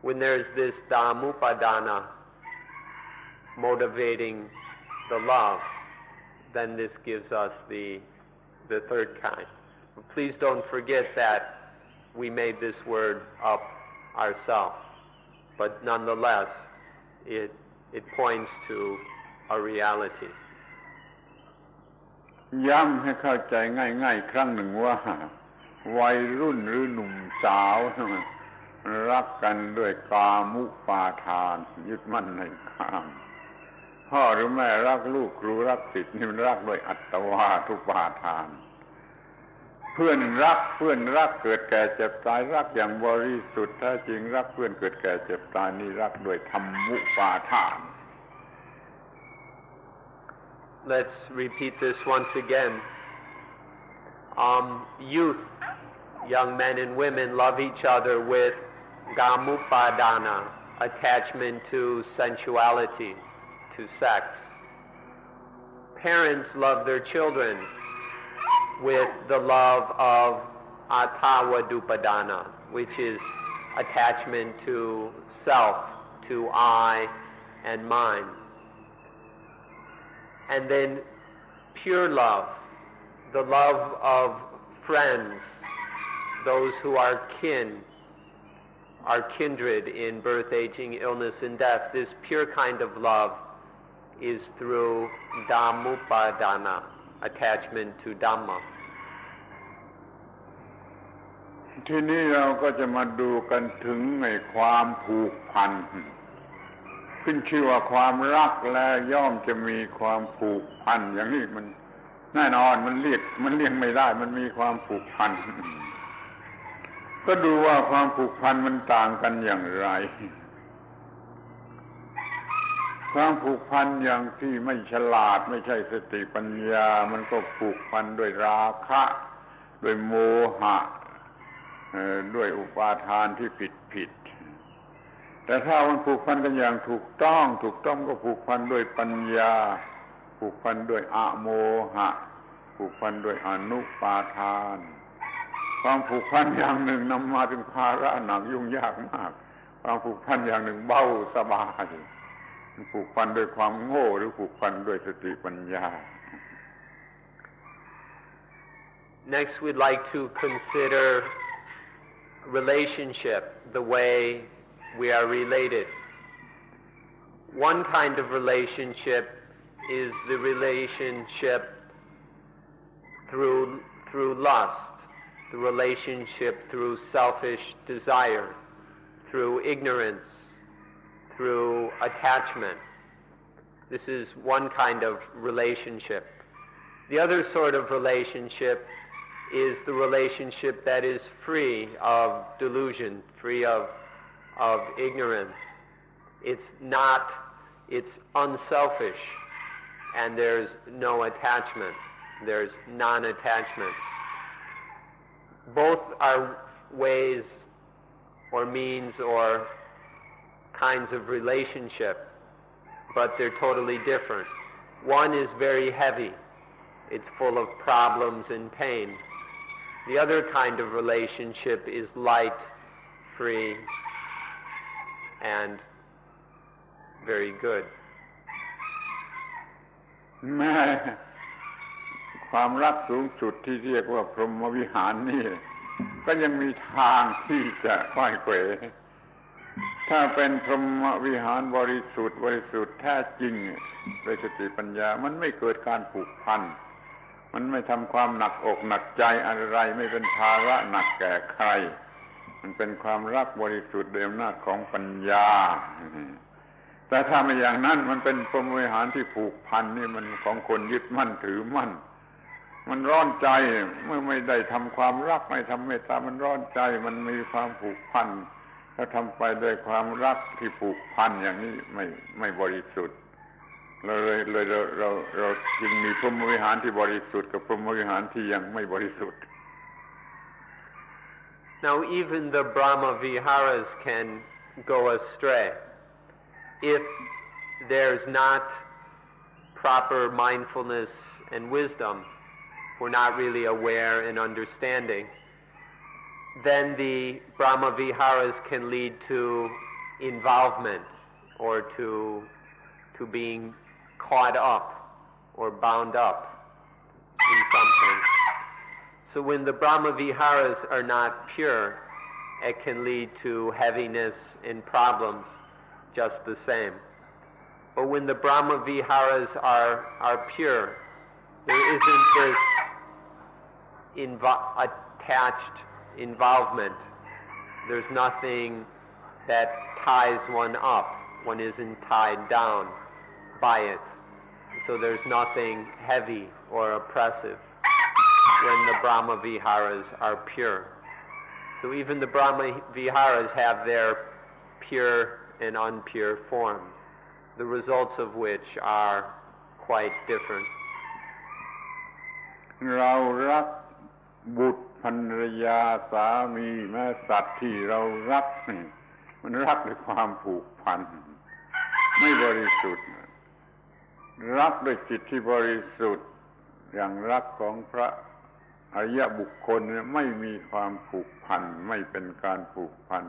When there's this Dhammupadana motivating the love, then this gives us the third kind. But please don't forget that we made this word up ourselves, but nonetheless it points to a reality. ย้ำให้เข้าใจง่ายๆครั้งหนึ่งว่าวัยรุ่นหรือหนุ่มสาวรักกันด้วยกามุปาทานยึดมั่นในกามพ่อหรือแม่รักลูกครูรักศิษย์นี่มันรักด้วยอัตวาทุปาทานเพื่อนรักเกิดแก่เจ็บตายรักอย่างบริสุทธิ์แท้จริงรักเพื่อนเกิดแก่เจ็บตายนี่รักด้วยธรรมุปาทาน Let's repeat this once again. Youth, young men and women, love each other with gamupadana, attachment to sensuality, to sex. Parents love their children with the love of attavadupadana, which is attachment to self, to I and mine. And then pure love, the love of friends, those who are kindred in birth, aging, illness, and death. This pure kind of love is through Dhammupadana, attachment to Dhamma. ทีนี้เราก็จะมาดูกันถึงในความผูกพันขึ้นชื่อว่าความรักแล้วย่อมจะมีความผูกพันอย่างนี้มันแน่นอนมันเลี่ยงไม่ได้มันมีความผูกพันก็ดูว่าความผูกพันมันต่างกันอย่างไรความผูกพันอย่างที่ไม่ฉลาดไม่ใช่สติปัญญามันก็ผูกพันด้วยราคะด้วยโมหะด้วยอุปาทานที่ผิดแต่ถ้ามันผูกพันกันอย่างถูกต้องก็ผูกพันด้วยปัญญาผูกพันด้วยอโมหะผูกพันด้วยอนุปาทานความผูกพันอย่างหนึ่งนำมาถึงภาระหนักยุ่งยากมากความผูกพันอย่างหนึ่งเบาสบายผูกพันด้วยความโง่หรือผูกพันด้วยสติปัญญา Next, we'd like to consider relationship, the way we are related. One kind of relationship is the relationship through lust, the relationship through selfish desire, through ignorance, through attachment. This is one kind of relationship. The other sort of relationship is the relationship that is free of delusion, free of ignorance. It's unselfish, and there's no attachment. There's non-attachment. Both are ways or means or kinds of relationship, but they're totally different. One is very heavy. It's full of problems and pain. The other kind of relationship is light, free, and very good. แม้ความรักสูงสุดที่เรียกว่าพรหมวิหารนี่ก็ยังมีทางที่จะค่อยเขวถ้าเป็นพรหมวิหารบริสุทธิ์แท้จริงโดยสติปัญญามันไม่เกิดการผูกพันมันไม่ทำความหนักอกหนักใจอะไรไม่เป็นภาระหนักแก่ใครมันเป็นความรักบริสุทธิ์โดยอำนาจของปัญญาแต่ถ้าไม่อย่างนั้นมันเป็นพรหมวิหารที่ผูกพันนี่มันของคนยึดมั่นถือมั่นมันร้อนใจเมื่อไม่ได้ทำความรักไม่ทำเมตตามันร้อนใจมันมีความผูกพันถ้าทำไปด้วยความรักที่ผูกพันอย่างนี้ไม่บริสุทธิ์เราจึงมีพรหมวิหารที่บริสุทธิ์กับพรหมวิหารที่ยังไม่บริสุทธิ์ Now even the Brahma Viharas can go astray if there's not proper mindfulness and wisdom. We're not really aware and understanding. Then the Brahma Viharas can lead to involvement or to being caught up or bound up in something. So when the Brahma Viharas are not pure, it can lead to heaviness and problems just the same. But when the Brahma Viharas are pure, there isn't this attached involvement. There's nothing that ties one up. One isn't tied down by it. So there's nothing heavy or oppressive when the Brahma Viharas are pure. So even the Brahma Viharas have their pure and unpure forms, the results of which are quite different. เรารักบุตรภรรยาสามีแม้สัตว์ที่เรารักมันรักด้วยความผูกพันไม่บริสุทธิ์รักด้วยจิตที่บริสุทธิ์อย่างรักของพระอริยบุคคลไม่มีความผูกพันไม่เป็นการผูกพัน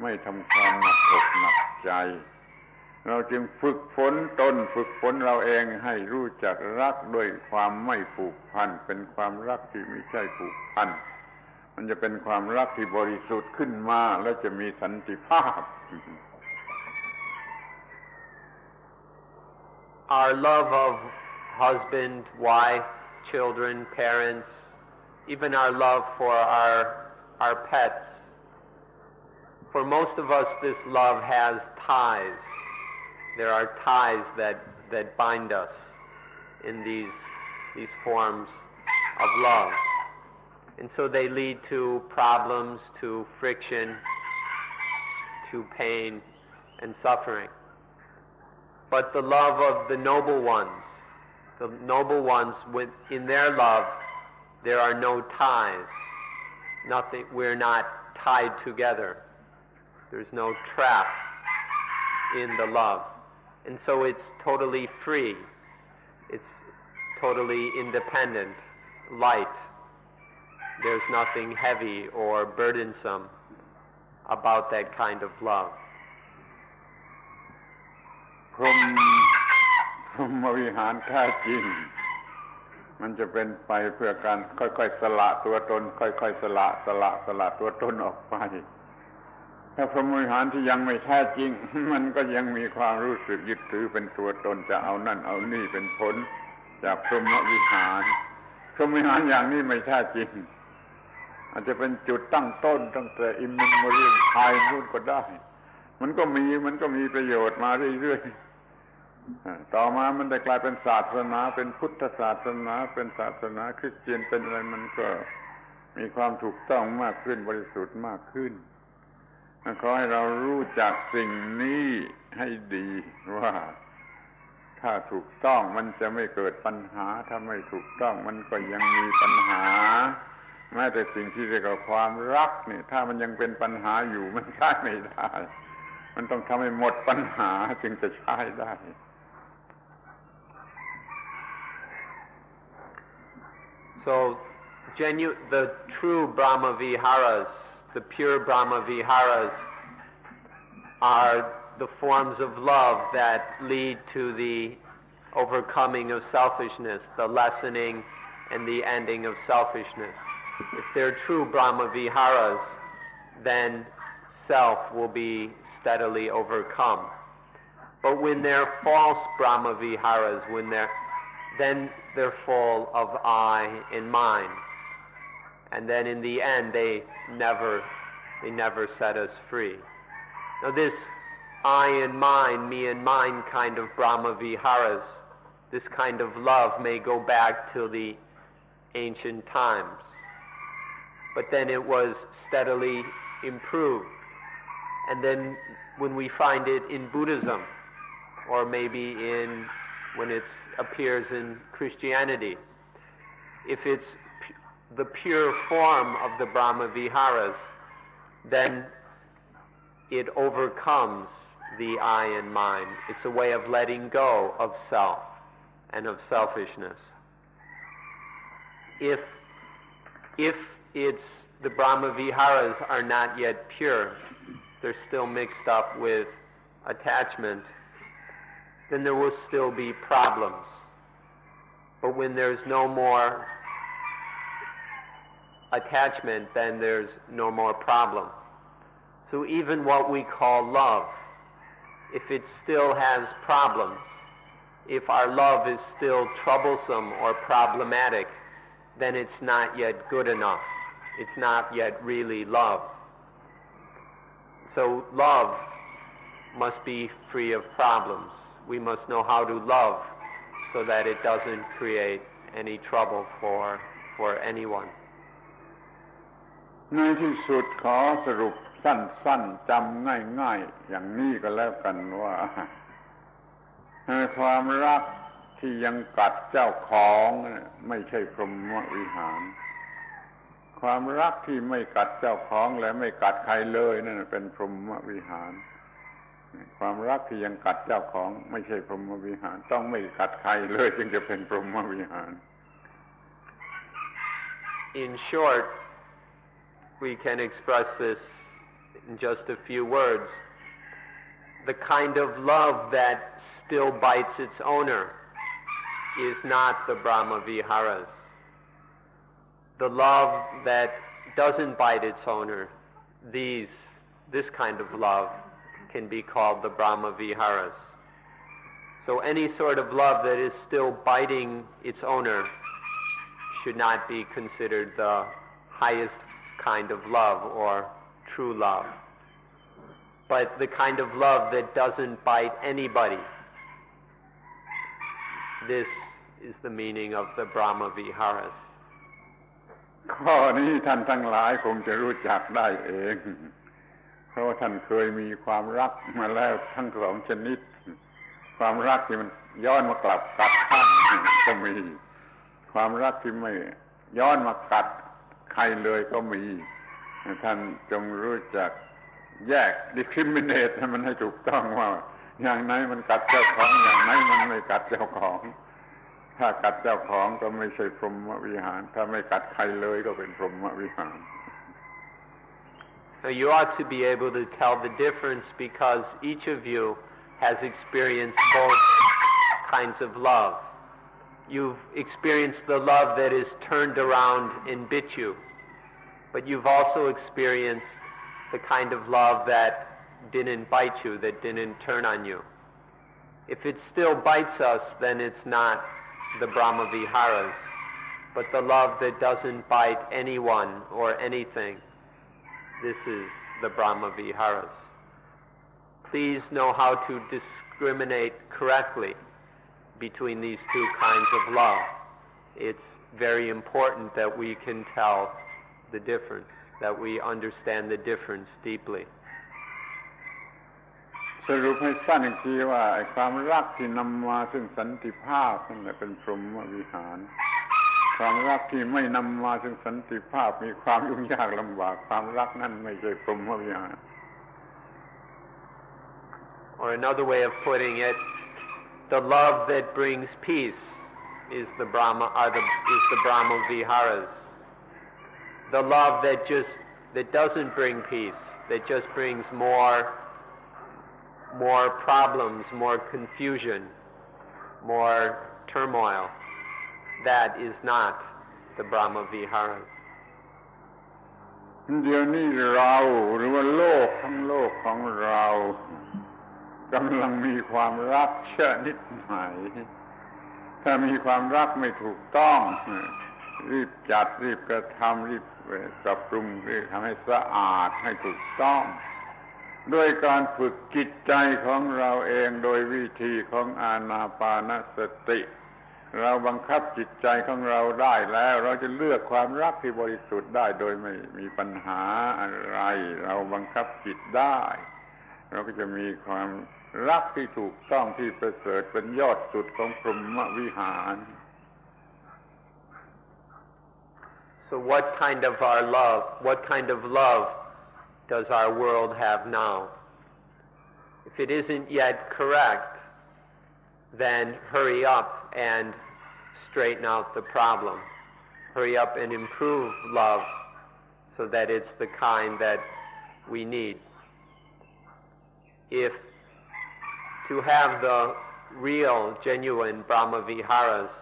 ไม่ทำความหนักอกหนักใจเราจึงฝึกฝนตนฝึกฝนเราเองให้รู้จักรักด้วยความไม่ผูกพันเป็นความรักที่ไม่ใช่ผูกพันมันจะเป็นความรักที่บริสุทธิ์ขึ้นมาและจะมีสันติภาพ Our love of husband, wife, children, parents, even our love for our pets. For most of us, this love has ties. There are ties that bind us in these forms of love. And so they lead to problems, to friction, to pain and suffering. But the love of the noble ones, in their love, there are no ties. Nothing, we're not tied together. There's no trap in the love. And so it's totally free. It's totally independent, light. There's nothing heavy or burdensome about that kind of love. พรหมวิหารแท้จริงมันจะเป็นไปเพื่อการค่อยๆสละตัวตนค่อยๆสละตัวตนออกไปถ้าพรหมวิหารที่ยังไม่แท้จริงมันก็ยังมีความรู้สึกยึดถือเป็นตัวตนจะเอานั่นเอานี่เป็นผลจากพรหมวิหารอย่างนี้ไม่แท้จริงอาจจะเป็นจุดตั้งต้นตั้งแต่อิมมิมโมเรียลไทยนู่นก็ได้มันก็มีประโยชน์มาเรื่อยๆต่อมามันได้กลายเป็นศาสนาเป็นพุทธศาสนาเป็นศาสนาคริสเตียนเป็นอะไรมันก็มีความถูกต้องมากขึ้นบริสุทธิ์มากขึ้นขอให้เรารู้จักสิ่งนี้ให้ดีว่าถ้าถูกต้องมันจะไม่เกิดปัญหาถ้าไม่ถูกต้องมันก็ยังมีปัญหาแม้แต่สิ่งที่เรียกว่าความรักนี่ถ้ามันยังเป็นปัญหาอยู่มันใช้ไม่ได้มันต้องทำให้หมดปัญหาจึงจะใช้ได้ So the true Brahma Viharas, the pure Brahma Viharas, are the forms of love that lead to the overcoming of selfishness, the lessening and the ending of selfishness. If they're true Brahma Viharas, then self will be steadily overcome. But when they're false Brahma Viharas, then they're full of I and mine. And then in the end, they never set us free. Now this I and mine, me and mine kind of Brahma Viharas, this kind of love may go back to the ancient times. But then it was steadily improved. And then when we find it in Buddhism, or maybe when it appears in Christianity, if it's the pure form of the Brahma Viharas, then it overcomes the I and mine. It's a way of letting go of self and of selfishness. If it's the Brahma Viharas are not yet pure, they're still mixed up with attachment, then there will still be problems. But when there's no more attachment, then there's no more problem. So even what we call love, if it still has problems, if our love is still troublesome or problematic, then it's not yet good enough. It's not yet really love. So love must be free of problems. We must know how to love so that it doesn't create any trouble for anyone. ในที่สุดขอสรุปสั้นๆจำง่ายๆอย่างนี้ก็แล้วกันว่าความรักที่ยังกัดเจ้าของไม่ใช่พรหมวิหารความรักที่ไม่กัดเจ้าของและไม่กัดใครเลยนั่นเป็นพรหมวิหารความรักที่ยังกัดเจ้าของไม่ใช่พรหมวิหารต้องไม่กัดใครเลยจึงจะเป็นพรหมวิหาร In short, we can express this in just a few words. The kind of love that still bites its owner is not the Brahma Viharas. The love that doesn't bite its owner, this kind of love can be called the Brahma Viharas. So any sort of love that is still biting its owner should not be considered the highest kind of love or true love, but the kind of love that doesn't bite anybody. This is the meaning of the Brahma Viharas. ข้อนี้ท่านทั้งหลายคงจะรู้จักได้เองเพราะว่าท่านเคยมีความรักมาแล้วทั้งสองชนิดความรักที่มันย้อนมากลับกัดท่านก็มีความรักที่ไม่ย้อนมากัดใครเลยก็มีท่านจงรู้จักแยก discriminate ให้มันให้ถูกต้องว่าอย่างไหนมันกัดเจ้าของอย่างไหนมันไม่กัดเจ้าของถ้ากัดเจ้าของก็ไม่ใช่พรหมวิหารถ้าไม่กัดใครเลยก็เป็นพรหมวิหาร So you ought to be able to tell the difference because each of you has experienced both kinds of love. You've experienced the love that is turned around and bit you, but you've also experienced the kind of love that didn't bite you, that didn't turn on you. If it still bites us, then it's not the Brahma Viharas, but the love that doesn't bite anyone or anything. This is the Brahma Viharas. Please know how to discriminate correctly between these two kinds of love. It's very important that we can tell the difference, that we understand the difference deeply. สรุปให้สั้นอีกทีว่าความรักที่นำมาซึ่งสันติภาพนั่นแหละเป็นพรหมวิหารความรักที่ไม่นำมาซึ่งสันติภาพมีความยุ่งยากลำบากความรักนั่นไม่ใช่พรหมวิหาร Or another way of putting it, the love that brings peace is the Brahma Viharas. The love that doesn't bring peace, that just brings more problems, more confusion, more turmoil, that is not the Brahma Viharas. เดี๋ยวนี้เราหรือว่าโลกทั้งโลกของเรากำลังมีความรักชนิดไหนถ้ามีความรักไม่ถูกต้องรีบจัดรีบกระทำรีบปรับปรุงรีบทำให้สะอาดให้ถูกต้องด้วยการฝึกจิตใจของเราเองโดยวิธีของอานาปานสติเราบังคับจิตใจของเราได้แล้วเราจะเลือกความรักที่บริสุทธิ์ได้โดยไม่มีปัญหาอะไรเราบังคับจิตได้เราก็จะมีความรักที่ถูกต้องที่ประเสริฐเป็นยอดสุดของพรหมวิหาร So what kind of love does our world have now? If it isn't yet correct, then hurry up and straighten out the problem. Hurry up and improve love so that it's the kind that we need. If to have the real, genuine Brahma Viharas,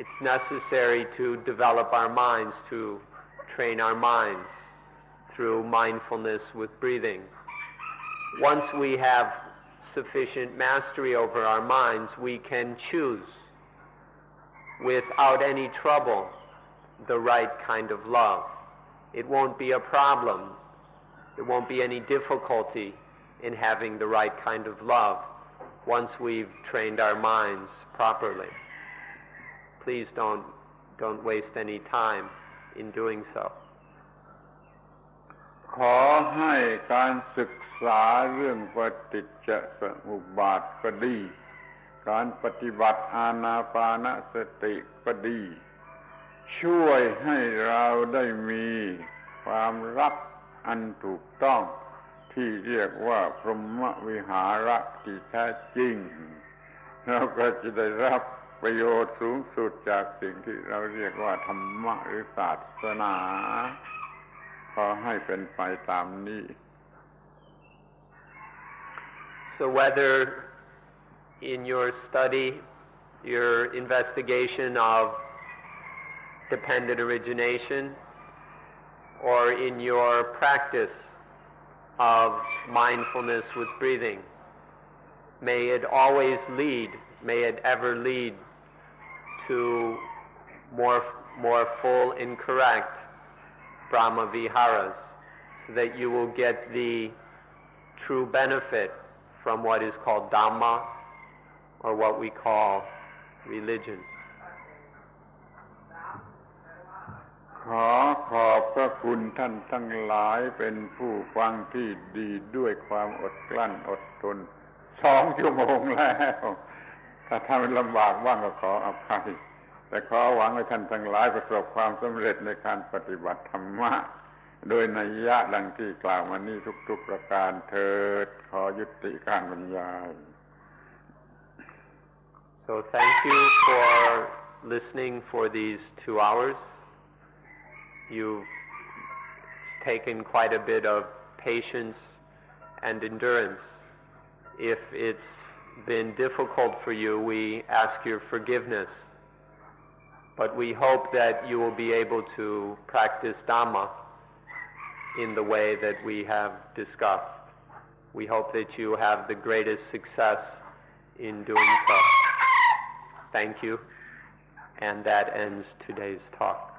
it's necessary to develop our minds, to train our minds through mindfulness with breathing. Once we have sufficient mastery over our minds, we can choose without any trouble the right kind of love. It won't be a problem. There won't be any difficulty in having the right kind of love once we've trained our minds properly. Please don't waste any time in doing so. ขอให้การศึกษาเรื่องปฏิจจสมุปบาทก็ดีการปฏิบัติอานาปานสติก็ดีช่วยให้เราได้มีความรักอันถูกต้องที่เรียกว่าพรหมวิหารที่แท้จริงเราก็จะได้รับประโยชน์สูงสุดจากสิ่งที่เราเรียกว่าธรรมะหรือศาสนาขอให้เป็นไปตามนี้ So whether in your study, your investigation of dependent origination, or in your practice of mindfulness with breathing, may it always lead, may it ever lead to more full and correct Brahma Viharas, so that you will get the true benefit from what is called Dhamma, or what we call religion. ขอขอบพระคุณท่านทั้งหลายเป็นผู้ฟังที่ดีด้วยความอดกลั้นอดทน2 ชั่วโมงแล้วถ้าทำลำบากบ้างก็ขออภัยแต่ขอหวังให้ท่านทั้งหลายประสบความสำเร็จในการปฏิบัติธรรมะโดยนัยยะดังที่กล่าวมานี้ทุกๆประการเถิดขอยุติการบรรยาย So thank you for listening for these 2 hours. You've taken quite a bit of patience and endurance. If it's been difficult for you, we ask your forgiveness. But we hope that you will be able to practice Dhamma in the way that we have discussed. We hope that you have the greatest success in doing so. Thank you. And that ends today's talk.